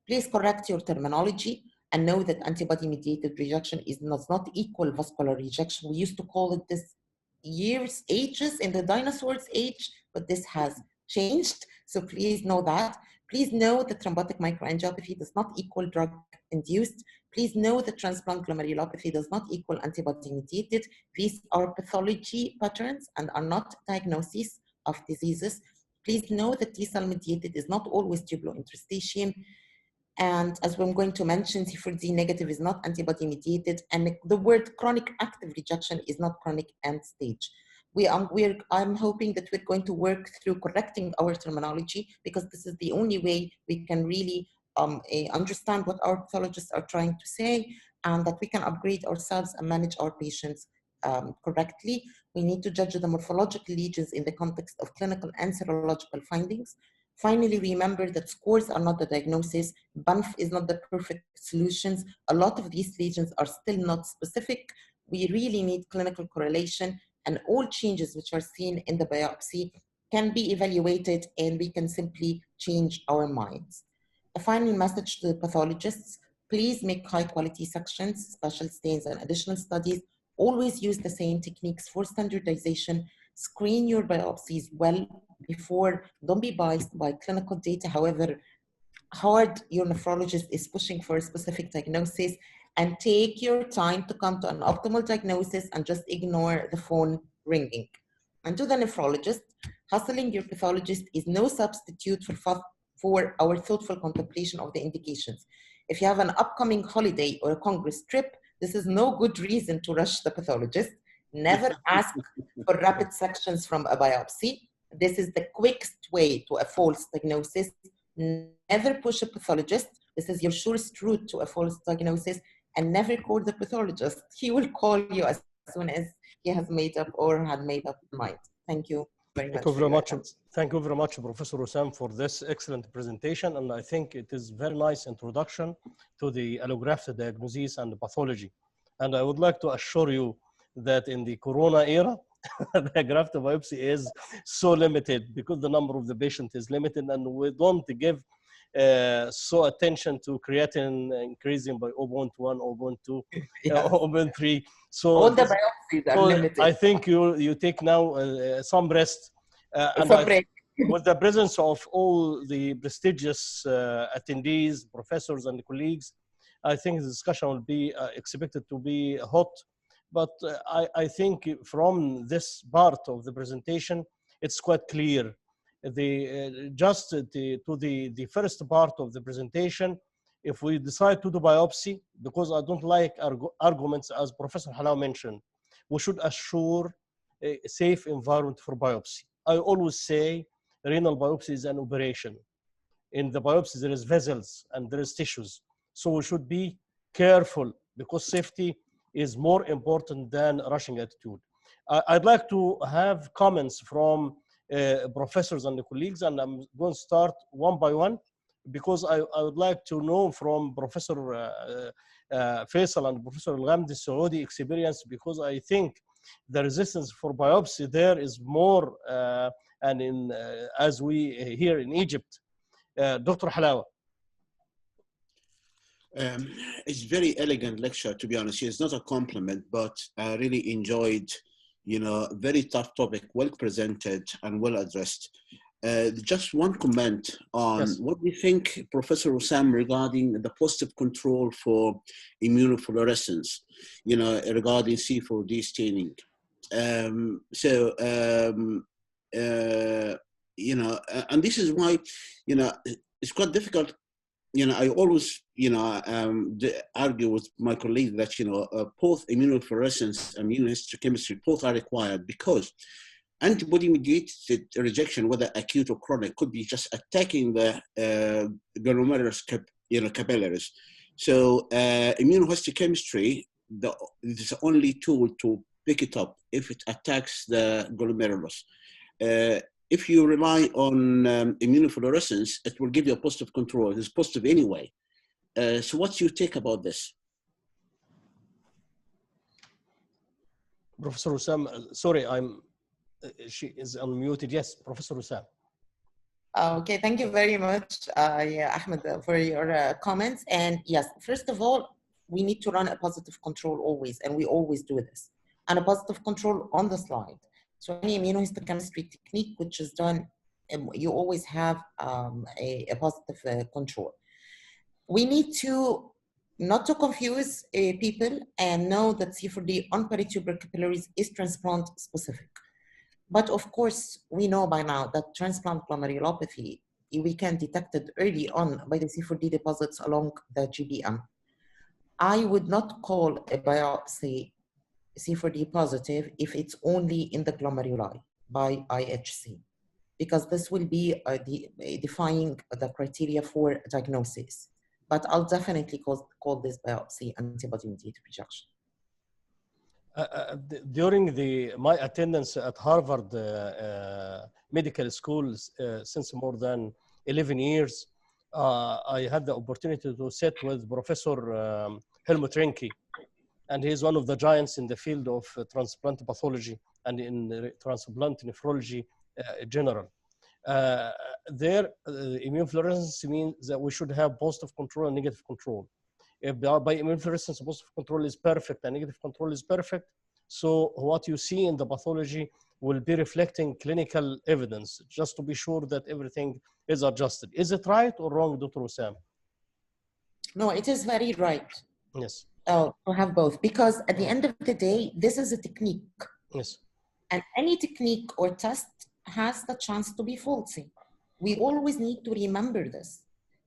Please correct your terminology and know that antibody-mediated rejection does not equal vascular rejection. We used to call it this ages in the dinosaurs' age, but this has changed. So please know that. Please know that thrombotic microangiopathy does not equal drug-induced. Please know that transplant glomerulopathy does not equal antibody-mediated. These are pathology patterns and are not diagnoses of diseases. Please know that T-cell mediated is not always tubulointerstitial. And as I'm going to mention, C4D negative is not antibody mediated, and the word chronic active rejection is not chronic end stage. I'm hoping that we're going to work through correcting our terminology, because this is the only way we can really understand what our pathologists are trying to say, and that we can upgrade ourselves and manage our patients correctly. We need to judge the morphological lesions in the context of clinical and serological findings. Finally, remember that scores are not the diagnosis. Banff is not the perfect solutions. A lot of these lesions are still not specific. We really need clinical correlation, and all changes which are seen in the biopsy can be evaluated, and we can simply change our minds. A final message to the pathologists: please make high quality sections, special stains, and additional studies. Always use the same techniques for standardization. Screen your biopsies well before, don't be biased by clinical data. However, hard your nephrologist is pushing for a specific diagnosis, and take your time to come to an optimal diagnosis and just ignore the phone ringing. And to the nephrologist, hustling your pathologist is no substitute for our thoughtful contemplation of the indications. If you have an upcoming holiday or a congress trip, this is no good reason to rush the pathologist. Never ask for rapid sections from a biopsy. This is the quickest way to a false diagnosis. Never push a pathologist. This is your surest route to a false diagnosis. And never call the pathologist. He will call you as soon as he has made up or had made up his mind. Thank you very much. Thank you very much, Professor Wesam, for this excellent presentation. And I think it is very nice introduction to the allograft diagnosis and pathology. And I would like to assure you that in the Corona era, the graft biopsy is so limited because the number of the patient is limited, and we don't give so attention to creatinine increasing by 0.1, 0.2, 0.3. So all the biopsies are limited. I think you take now some rest. And with the presence of all the prestigious attendees, professors, and colleagues, I think the discussion will be expected to be hot. But I think from this part of the presentation, it's quite clear. To the first part of the presentation, if we decide to do biopsy, because I don't like arguments, as Professor Halawa mentioned, we should assure a safe environment for biopsy. I always say renal biopsy is an operation. In the biopsy, there is vessels and there is tissues. So we should be careful because safety is more important than rushing attitude. I'd like to have comments from professors and the colleagues, and I'm going to start one by one because I would like to know from Professor Faisal and Professor Al-Ghamdi Saudi experience, because I think the resistance for biopsy there is more, and as we here in Egypt. Dr. Halawa. It's very elegant lecture, to be honest. It's not a compliment, but I really enjoyed, very tough topic, well presented and well addressed. Just one comment on what we think, Professor Wesam, regarding the positive control for immunofluorescence, regarding C4D staining. And this is why, it's quite difficult. I always, argue with my colleagues that, both immunofluorescence and immunohistochemistry, both are required because antibody-mediated rejection, whether acute or chronic, could be just attacking the glomerulus capillaries. So immunohistochemistry is the only tool to pick it up if it attacks the glomerulus. If you rely on immunofluorescence, it will give you a positive control. It is positive anyway. So what's your take about this? Professor Wesam, sorry, she is unmuted. Yes, Professor Wesam. Okay, thank you very much, Ahmed, for your comments. And yes, first of all, we need to run a positive control always, and we always do this. And a positive control on the slide. So any immunohistochemistry technique which is done, you always have a positive control. We need to not to confuse people and know that C4D on peritubular capillaries is transplant specific. But of course, we know by now that transplant glomerulopathy, we can detect it early on by the C4D deposits along the GBM. I would not call a biopsy C4D positive if it's only in the glomeruli by IHC, because this will be defying the criteria for diagnosis. But I'll definitely call this biopsy antibody-mediated rejection. During my attendance at Harvard Medical School since more than 11 years, I had the opportunity to sit with Professor Helmut Rinke, and he's one of the giants in the field of transplant pathology and in transplant nephrology in general. There, immunofluorescence means that we should have positive control and negative control. If by immunofluorescence, positive control is perfect and negative control is perfect, so what you see in the pathology will be reflecting clinical evidence, just to be sure that everything is adjusted. Is it right or wrong, Dr. Wesam? No, it is very right. Yes. To have both, because at the end of the day, this is a technique. Yes. And any technique or test has the chance to be faulty. We always need to remember this.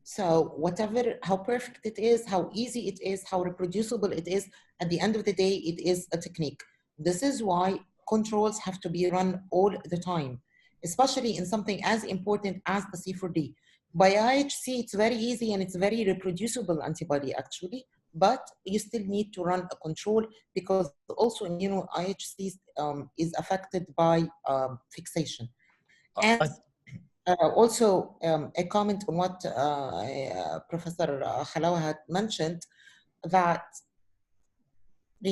So whatever, how perfect it is, how easy it is, how reproducible it is, at the end of the day, it is a technique. This is why controls have to be run all the time, especially in something as important as the C4D. By IHC, it's very easy and it's very reproducible antibody actually, but you still need to run a control because also IHC is affected by fixation. And also a comment on what Professor Halawa had mentioned, that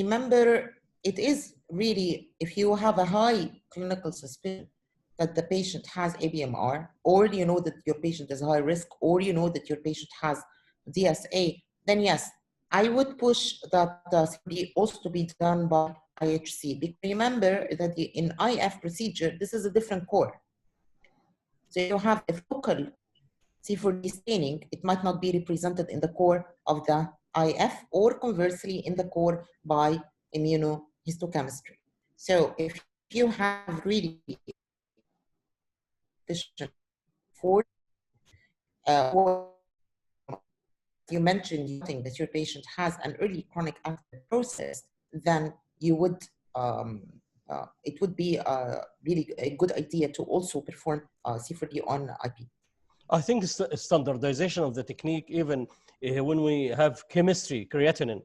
remember, it is really, if you have a high clinical suspicion that the patient has ABMR, or you know that your patient is high risk, or you know that your patient has DSA, then yes, I would push that CPD also to be done by IHC. Because remember that in IF procedure, this is a different core. So you have a focal C4D staining, it might not be represented in the core of the IF, or conversely in the core by immunohistochemistry. So if you have really for you mentioned you think that your patient has an early chronic active process, then you would it would be really a good idea to also perform C4D on IP. I think standardization of the technique, even when we have chemistry, creatinine,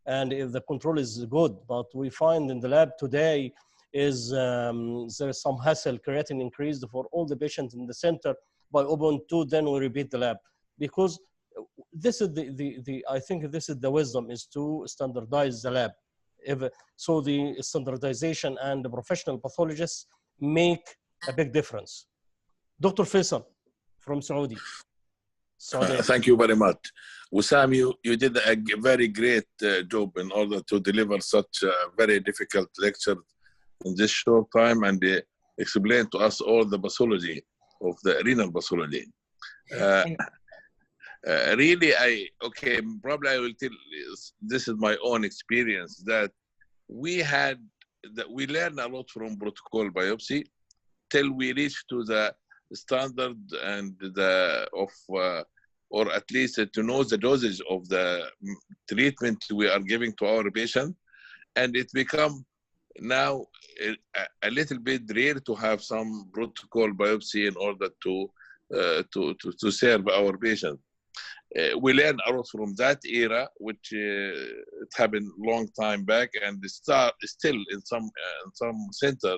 and if the control is good, but we find in the lab today is there's some hassle, creatinine increased for all the patients in the center by 0.2, then we repeat the lab. Because this is I think this is the wisdom, is to standardize the lab. So the standardization and the professional pathologists make a big difference. Dr. Faisal from Saudi. Thank you very much. Wesam, you did a very great job in order to deliver such a very difficult lecture in this short time, and explain to us all the pathology of the renal pathology. Really, probably I will tell, this is my own experience, that we learned a lot from protocol biopsy till we reached to the standard and or at least to know the dosage of the treatment we are giving to our patient. And it become now a little bit rare to have some protocol biopsy in order to serve our patient. We learned a lot from that era, which it happened long time back, and still in some center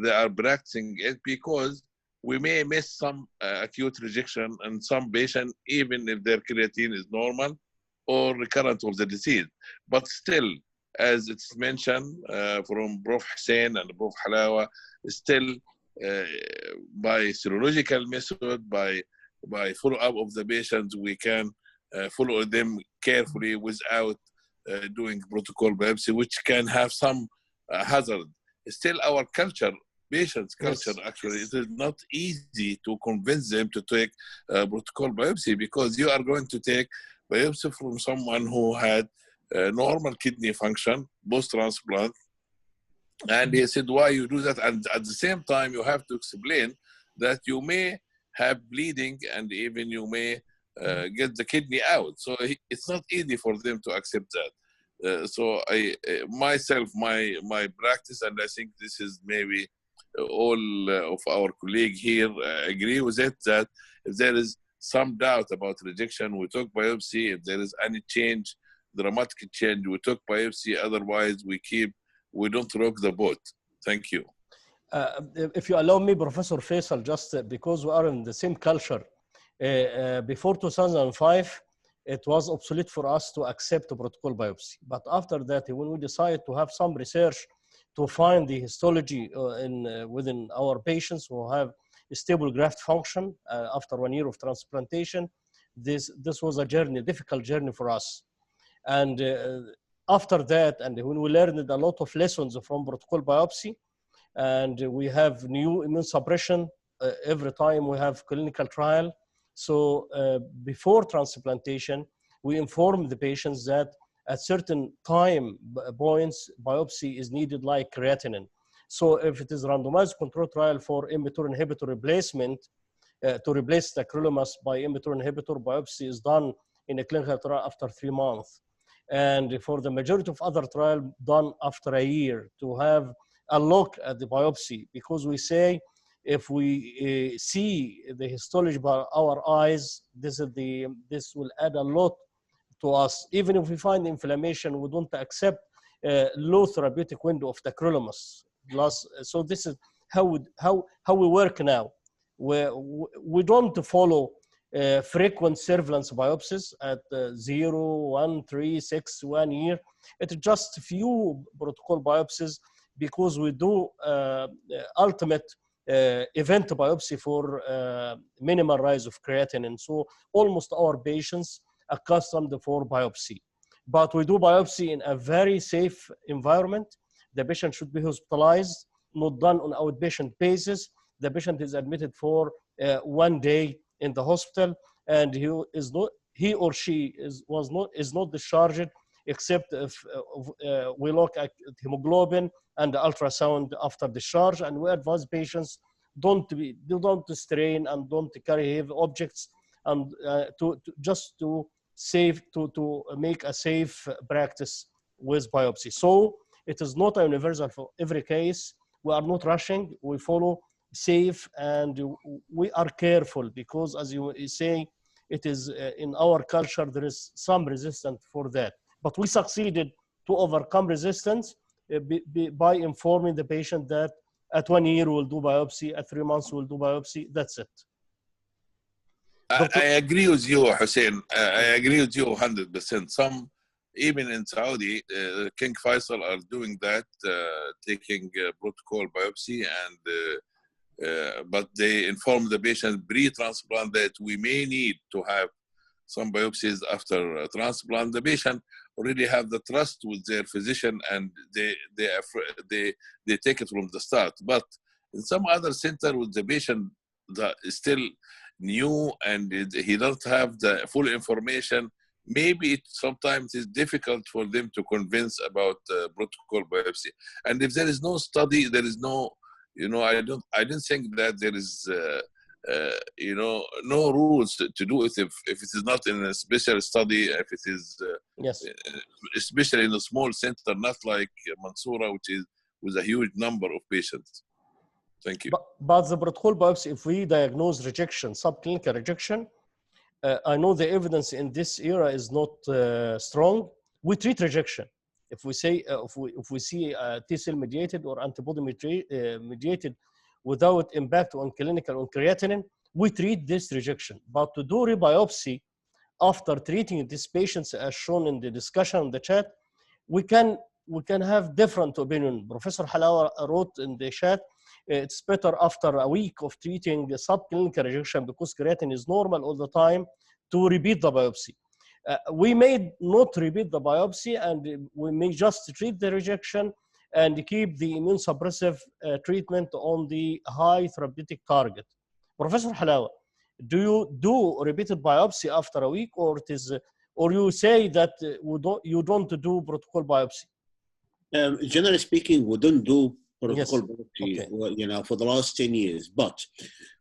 they are practicing it, because we may miss some acute rejection in some patient, even if their creatine is normal or recurrent of the disease. But still, as it's mentioned from Prof Hussein and Prof Halawa, still by serological method, by follow-up of the patients, we can follow them carefully without doing protocol biopsy, which can have some hazard. Still, our culture, patients' culture, yes, actually, it is not easy to convince them to take protocol biopsy, because you are going to take biopsy from someone who had normal kidney function, post-transplant, and he said, why you do that? And at the same time, you have to explain that you may have bleeding, and even you may get the kidney out. So it's not easy for them to accept that. So I myself, my practice, and I think this is maybe all of our colleagues here agree with it, that if there is some doubt about rejection, we took biopsy. If there is any change, dramatic change, we took biopsy. Otherwise, we don't rock the boat. Thank you. If you allow me, Professor Faisal, just because we are in the same culture, before 2005, it was obsolete for us to accept a protocol biopsy. But after that, when we decided to have some research to find the histology within our patients who have a stable graft function after 1 year of transplantation, this was a journey, a difficult journey for us. And after that, and when we learned a lot of lessons from protocol biopsy, and we have new immune suppression every time we have clinical trial. So before transplantation, we inform the patients that at certain time points, biopsy is needed, like creatinine. So if it is randomized control trial for mTOR inhibitor replacement, to replace tacrolimus by mTOR inhibitor, biopsy is done in a clinical trial after 3 months. And for the majority of other trials, done after a year, to have a look at the biopsy, because we say if we see the histology by our eyes, this will add a lot to us. Even if we find inflammation, we don't accept low therapeutic window of tacrolimus. So this is how we work now. We don't follow frequent surveillance biopsies at 0, 1, 3, 6, 1 year. It's just few protocol biopsies, because we do ultimate event biopsy for minimal rise of creatinine. So almost our patients accustomed for biopsy. But we do biopsy in a very safe environment. The patient should be hospitalized, not done on outpatient basis. The patient is admitted for 1 day in the hospital, and he or she is not discharged, except if we look at hemoglobin and the ultrasound after discharge. And we advise patients don't strain and don't carry heavy objects, and to make a safe practice with biopsy. So it is not universal for every case. We are not rushing. We follow safe, and we are careful, because as you say, it is in our culture there is some resistance for that. But we succeeded to overcome resistance by informing the patient that at 1 year we'll do biopsy, at 3 months we'll do biopsy. That's it. I agree with you, Hussein. I agree with you 100%. Some, even in Saudi, King Faisal are doing that, taking protocol biopsy, and but they inform the patient pre-transplant that we may need to have some biopsies after transplant. The patient already have the trust with their physician, and they take it from the start. But in some other center, with the patient that is still new and he doesn't have the full information, maybe sometimes it's difficult for them to convince about protocol biopsy. And if there is no study, there is no, I didn't think that there is no rules to do it if it is not in a special study, if it is yes, especially in a small center, not like Mansoura, which is with a huge number of patients. Thank you. But the protocol biopsy, if we diagnose rejection, subclinical rejection, I know the evidence in this era is not strong. We treat rejection. If we say if we see T cell mediated or antibody mediated without impact on clinical on creatinine, we treat this rejection. But to do rebiopsy after treating these patients, as shown in the discussion in the chat, we can have different opinion. Professor Halawa wrote in the chat, it's better after a week of treating the subclinical rejection, because creatinine is normal all the time, to repeat the biopsy. We may not repeat the biopsy, and we may just treat the rejection and keep the immune suppressive treatment on the high therapeutic target. Professor Halawa, do you do repeated biopsy after a week, or you say that you don't do protocol biopsy? Generally speaking, we don't do protocol Yes. biopsy, Okay. for the last 10 years. But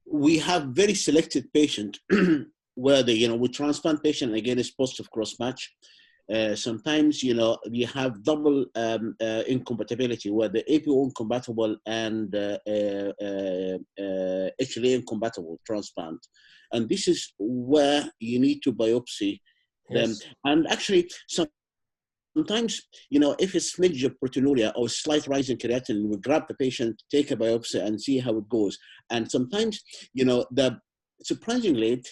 we have very selected patients where we transplant patient, again, is positive cross-match. Sometimes, we have double incompatibility, where the APO incompatible and HLA incompatible transplant. And this is where you need to biopsy them. Yes. And actually, sometimes, if it's smidge of proteinuria or slight rise in creatinine, we grab the patient, take a biopsy, and see how it goes. And sometimes, surprisingly,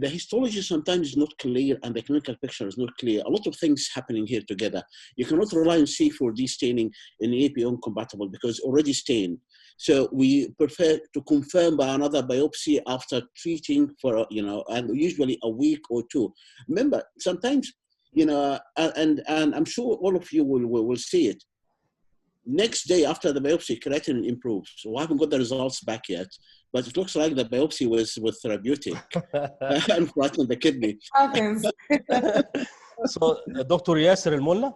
the histology sometimes is not clear, and the clinical picture is not clear. A lot of things happening here together. You cannot rely on C4D staining in APO incompatible because already stained. So we prefer to confirm by another biopsy after treating for, and usually a week or two. Remember, sometimes, and I'm sure all of you will see it. Next day after the biopsy, creatinine improves. So we haven't got the results back yet, but it looks like the biopsy was therapeutic and flattened the kidney. So, Dr. Yasser Al-Mulla?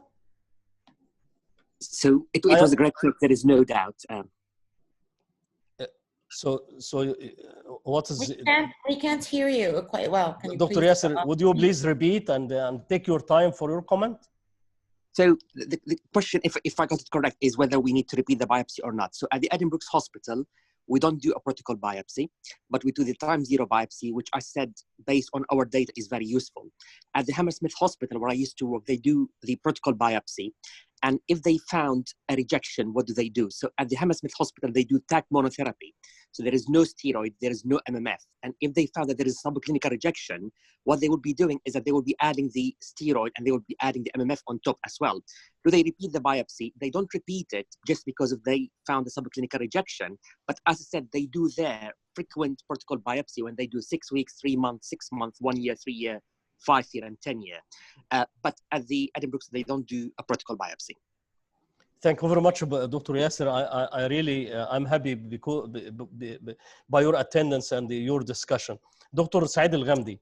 So it was a great clip, there is no doubt. So what is... We can't hear you quite well. Can you Dr. Yasser, would you please repeat and take your time for your comment? So the question, if I got it correct, is whether we need to repeat the biopsy or not. So at the Edinburgh Hospital, we don't do a protocol biopsy, but we do the time-zero biopsy, which I said, based on our data, is very useful. At the Hammersmith Hospital, where I used to work, they do the protocol biopsy. And if they found a rejection, what do? So at the Hammersmith Hospital, they do TAC monotherapy. So there is no steroid, there is no MMF. And if they found that there is subclinical rejection, what they would be doing is that they would be adding the steroid and they would be adding the MMF on top as well. Do they repeat the biopsy? They don't repeat it just because they found the subclinical rejection. But as I said, they do their frequent protocol biopsy when they do 6 weeks, 3 months, 6 months, 1 year, 3 year, 5 year, and 10 year. But at the Edinburgh, they don't do a protocol biopsy. Thank you very much, Dr. Yasser. I really, I'm happy because, by your attendance and your discussion. Dr. Saeed Al-Ghamdi.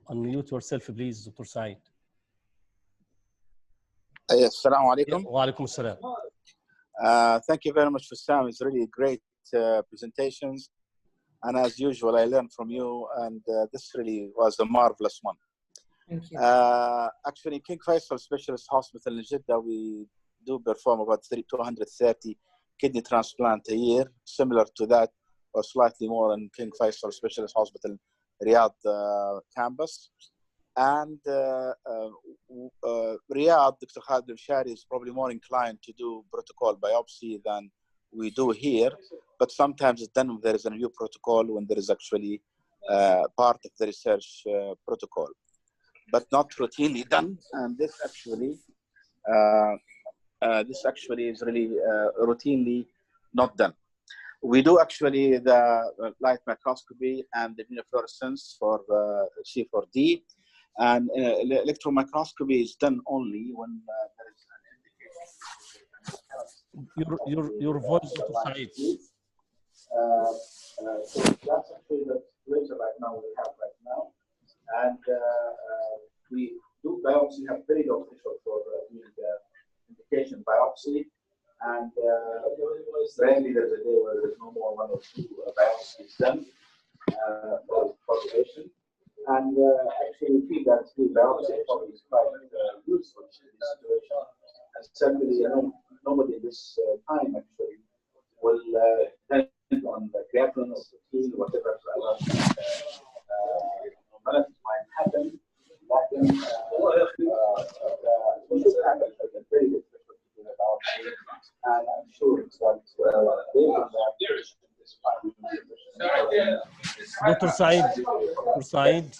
Unmute yourself, please, Dr. Saeed. Yes, assalamu alaikum. Wa alaikum assalam. Thank you very much, Wesam. It's really great presentations. And as usual, I learned from you, and this really was a marvelous one. Thank you. Actually, King Faisal Specialist Hospital in Jeddah, we do perform about 230 kidney transplant a year, similar to that, or slightly more in King Faisal Specialist Hospital, Riyadh campus. And Riyadh, Dr. Khalid al-Shari is probably more inclined to do protocol biopsy than we do here, but sometimes it's done when there is a new protocol, when there is actually part of the research protocol, but not routinely done. And this actually is really routinely not done. We do actually the light microscopy and the immunofluorescence for C4D, and electron microscopy is done only when there is an indication. Your voice, Dr. Saeed. So that's actually the situation we have right now. And we do biopsy, have very low threshold for doing indication biopsy. And rarely there's a day where there's no more 1 or 2 biopsies done for population. And actually, we feel that the biopsy probably is quite useful in this situation. And certainly, nobody in this time actually will depend on the creatinine or protein, whatever abnormalities might happen. We should have a very good question about it, and I'm sure it's that based on that, Dr. Saeed,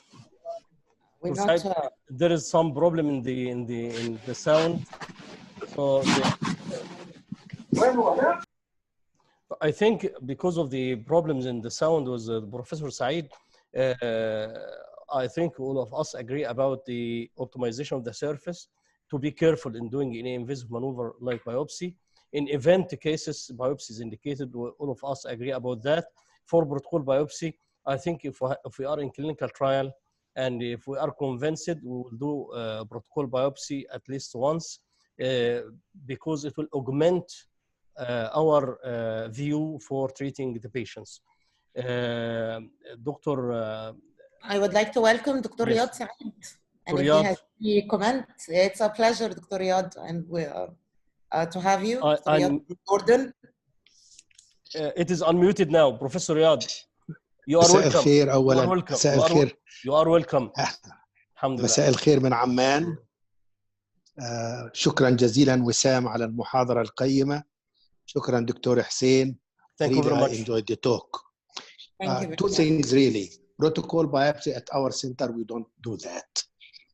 there is some problem in the sound. So I think because of the problems in the sound was Professor Saeed, I think all of us agree about the optimization of the surface, to be careful in doing any invasive maneuver like biopsy. In event cases, biopsy is indicated. All of us agree about that. For protocol biopsy, I think if we are in clinical trial and if we are convinced, we will do protocol biopsy at least once, because it will augment our view for treating the patients. I would like to welcome Dr. Riyad Saeed. And if he has any comment, it's a pleasure, Dr. Riyad, and we to have you, Dr. Riyad Gordon. It is unmuted now, Professor Riyad. You are welcome. الخير أولاً. مساء الخير. You are welcome. الحمد لله. مساء الخير من عمان. شكرا جزيلا وسام على المحاضرة القيمة. شكرا دكتور حسين. Thank you very much. I enjoyed the talk. Thank you. Two things really. Protocol biopsy at our center, we don't do that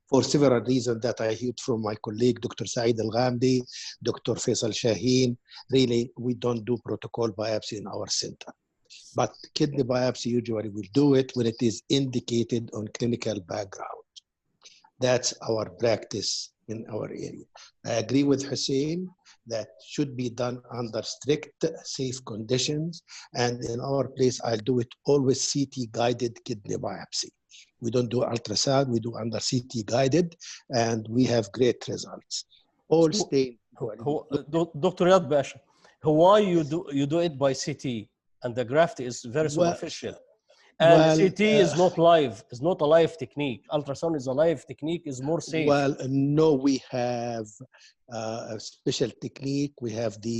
for several reasons that I heard from my colleague, Dr. Saeed Al-Ghamdi, Dr. Faisal Shaheen. Really, we don't do protocol biopsy in our center. But kidney biopsy usually will do it when it is indicated on clinical background. That's our practice in our area. I agree with Hussein that should be done under strict, safe conditions. And in our place, I'll do it always CT guided kidney biopsy. We don't do ultrasound, we do under CT guided, and we have great results. All stain. Dr. Riyad Basha, why you do it by CT and the graft is very superficial? And CT is not live, it's not a live technique. Ultrasound is a live technique, is more safe. Well, no, we have a special technique. We have the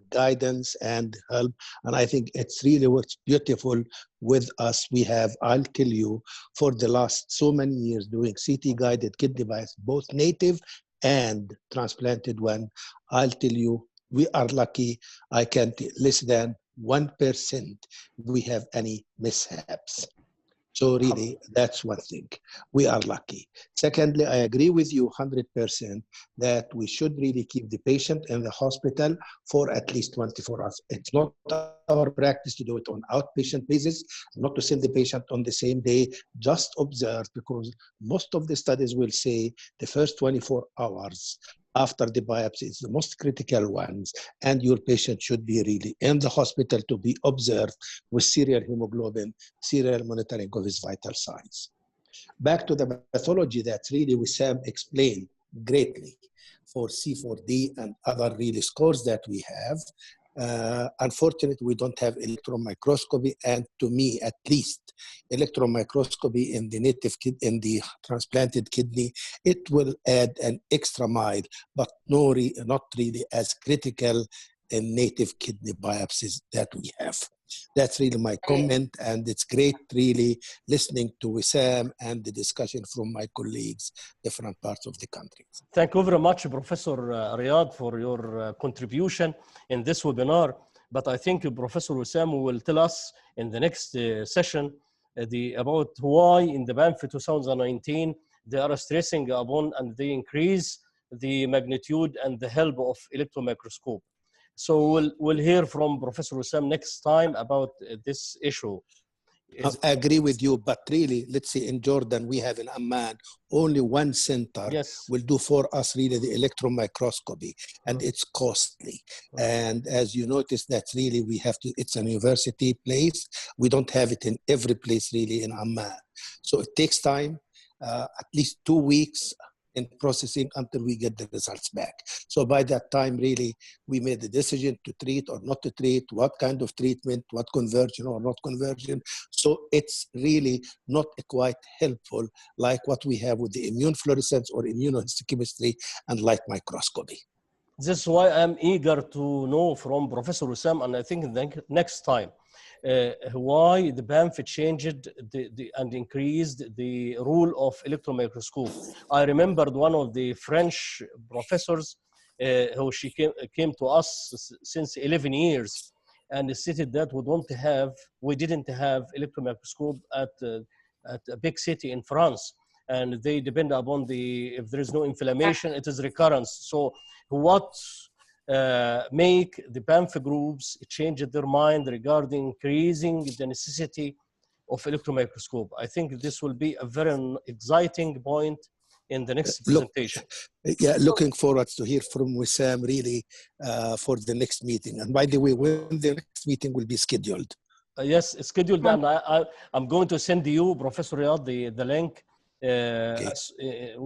guidance and help. And I think it's really what's beautiful with us. We have, I'll tell you, for the last so many years doing CT guided kidney biopsy, both native and transplanted one. I'll tell you, we are lucky. I can't less than 1% we have any mishaps. So really, that's one thing. We are lucky. Secondly, I agree with you 100% that we should really keep the patient in the hospital for at least 24 hours. It's not our practice to do it on outpatient basis, not to send the patient on the same day, just observe, because most of the studies will say the first 24 hours after the biopsy is the most critical ones, and your patient should be really in the hospital to be observed with serial hemoglobin, serial monitoring of his vital signs. Back to the pathology that really Wesam explained greatly for C4D and other really scores that we have. Unfortunately, we don't have electron microscopy, and to me, at least, electron microscopy in the native in the transplanted kidney, it will add an extra mile, but not really as critical in native kidney biopsies that we have. That's really my comment, and it's great really listening to Wesam and the discussion from my colleagues, different parts of the country. Thank you very much, Professor Riyad, for your contribution in this webinar. But I think Professor Wesam will tell us in the next session about why in the Banff 2019 they are stressing upon and they increase the magnitude and the help of electron microscope. So we'll hear from Professor Wesam next time about this issue. I agree with you, but really, let's say in Jordan, we have in Amman, only one center will do for us really the electron microscopy, and it's costly. And as you notice, that's really, we have to, it's an university place. We don't have it in every place really in Amman. So it takes time, at least 2 weeks in processing until we get the results back. So by that time, really, we made the decision to treat or not to treat, what kind of treatment, what conversion or not conversion. So it's really not quite helpful like what we have with the immune fluorescence or immunohistochemistry and light microscopy. This is why I'm eager to know from Professor Wesam, and I think next time, why the Banff changed and increased the rule of electron microscope. I remembered one of the French professors who she came to us since 11 years and stated that we didn't have electron microscope at a big city in France, and they depend upon if there is no inflammation, it is recurrence. So what make the Banff groups change their mind regarding increasing the necessity of electron microscope? I think this will be a very exciting point in the next presentation. Looking forward to hear from Wesam really for the next meeting. And by the way, when the next meeting will be scheduled? Yes, it's scheduled, and I'm going to send you, Professor Riyad, the link. But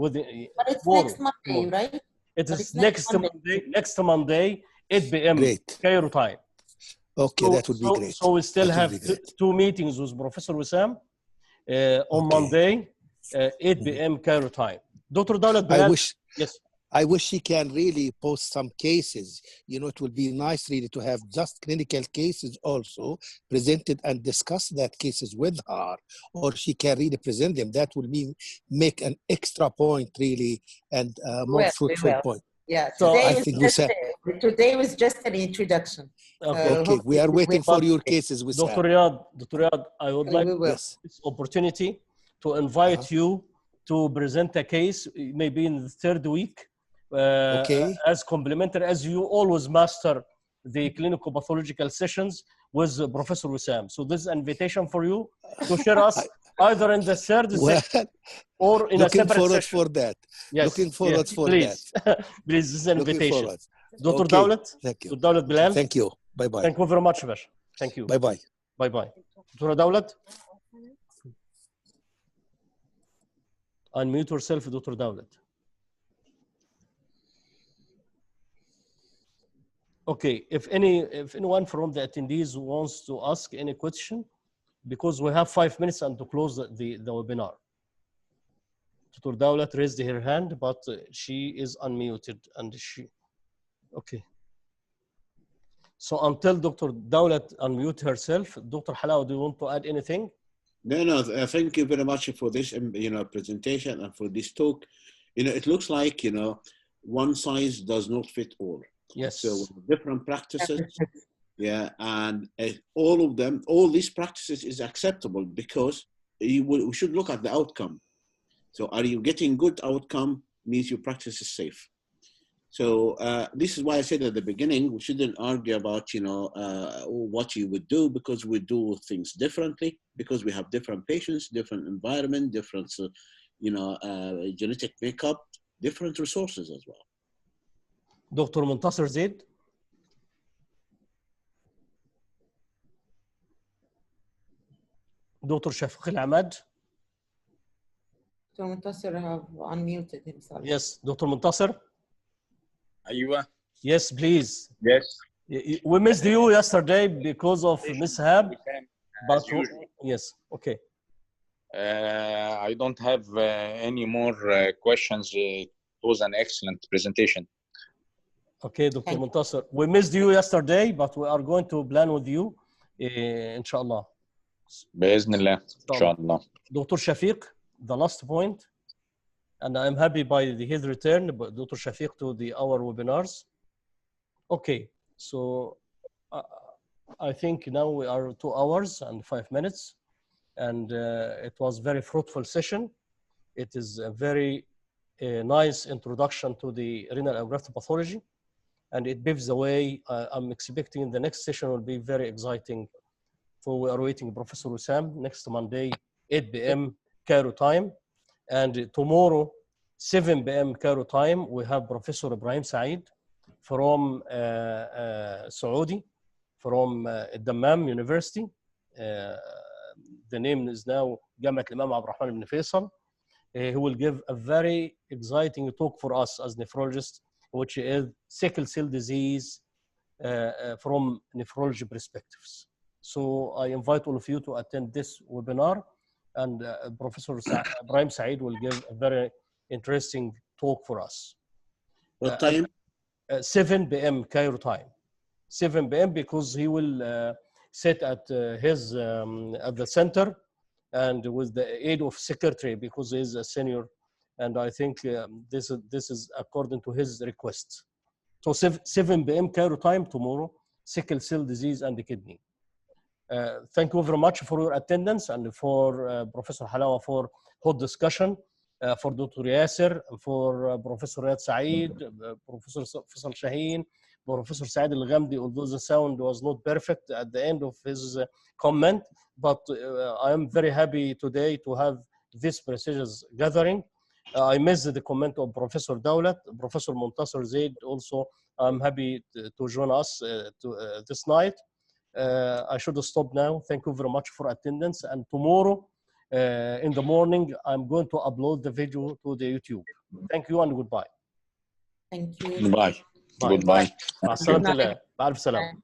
it's next Monday, right? It is next Monday, 8 p.m. Cairo time. Okay, so, that would be great. So we still have 2 meetings with Professor Wesam on Monday, 8 p.m. Cairo time. Dr. Dawlat, I wish he can really post some cases. You know, it would be nice really to have just clinical cases also presented and discuss that cases with her, or she can really present them. That would make an extra point really and more fruitful point. Yeah, so today was just an introduction. Okay, we are waiting for your cases. Dr. Riyad, I would like this opportunity to invite you to present a case maybe in the 3rd week. As complementary, as you always master the clinical pathological sessions with Professor Wesam. So this is an invitation for you to share us either in the third Well, session or in a looking separate forward session. for that. Yes, Looking forward for please. that. Please, this is an Looking invitation. forward. Dr. Okay. Dawlat, Thank you. Dr. Dawlat Bilal. Thank you. Bye-bye. Thank you very much, Bash. Thank you. Bye-bye. Bye-bye. Dr. Dawlat. Unmute yourself, Dr. Dawlat. Okay, if anyone from the attendees wants to ask any question, because we have 5 minutes and to close the webinar. Dr. Dawlat raised her hand, but she is unmuted and okay. So until Dr. Dawlat unmute herself, Dr. Halawa, do you want to add anything? No, thank you very much for this, presentation and for this talk. It looks like, one size does not fit all. Yes. So different practices, yeah, and all these practices is acceptable because we should look at the outcome. So are you getting good outcome means your practice is safe. So this is why I said at the beginning, we shouldn't argue about, what you would do, because we do things differently, because we have different patients, different environment, different, genetic makeup, different resources as well. Dr. Muntasir Zaid. Dr. Shafiq Al-Ahmad. Dr. Muntasir have unmuted himself. Yes, Dr. Muntasir. Aywa. Yes, please. Yes. We missed you yesterday because of mishap. But yes, okay. I don't have any more questions. It was an excellent presentation. Okay, Dr. Muntasir. We missed you yesterday, but we are going to plan with you, inshallah. بإذن الله. Inshallah. Dr. Shafiq, the last point, and I'm happy by his return, Dr. Shafiq, to our webinars. Okay, so I think now we are 2 hours and 5 minutes, and it was very fruitful session. It is a very nice introduction to the renal allograft pathology, and it paves the way. I'm expecting the next session will be very exciting. So we are waiting Professor Wesam next Monday, 8 p.m. Cairo time, and tomorrow, 7 p.m. Cairo time, we have Professor Ibrahim Saeed from Saudi, from Dammam University. The name is now Jamiat Imam Abdul Rahman ibn Faisal. He will give a very exciting talk for us as nephrologists, which is sickle cell disease from nephrology perspectives. So I invite all of you to attend this webinar, and Professor Ibrahim Saeed will give a very interesting talk for us. What time? 7 p.m. Cairo time. 7 p.m. because he will sit at at the center, and with the aid of secretary, because he is a senior, and I think this is according to his request. So 7 p.m. Cairo time tomorrow, sickle cell disease and the kidney. Thank you very much for your attendance, and for Professor Halawa for hot discussion, for Dr. Yasser, for Professor Riyad Saeed, Professor Faisal Shaheen, Professor Saeed Al-Ghamdi, although the sound was not perfect at the end of his comment, but I am very happy today to have this prestigious gathering. I missed the comment of Professor Dawlat, Professor Muntasir Zaid also. I'm happy to join us this night. I should stop now. Thank you very much for attendance. And tomorrow in the morning, I'm going to upload the video to the YouTube. Thank you and goodbye. Thank you. Goodbye. Bye. Goodbye. مع السلامة. مع ألف سلامة.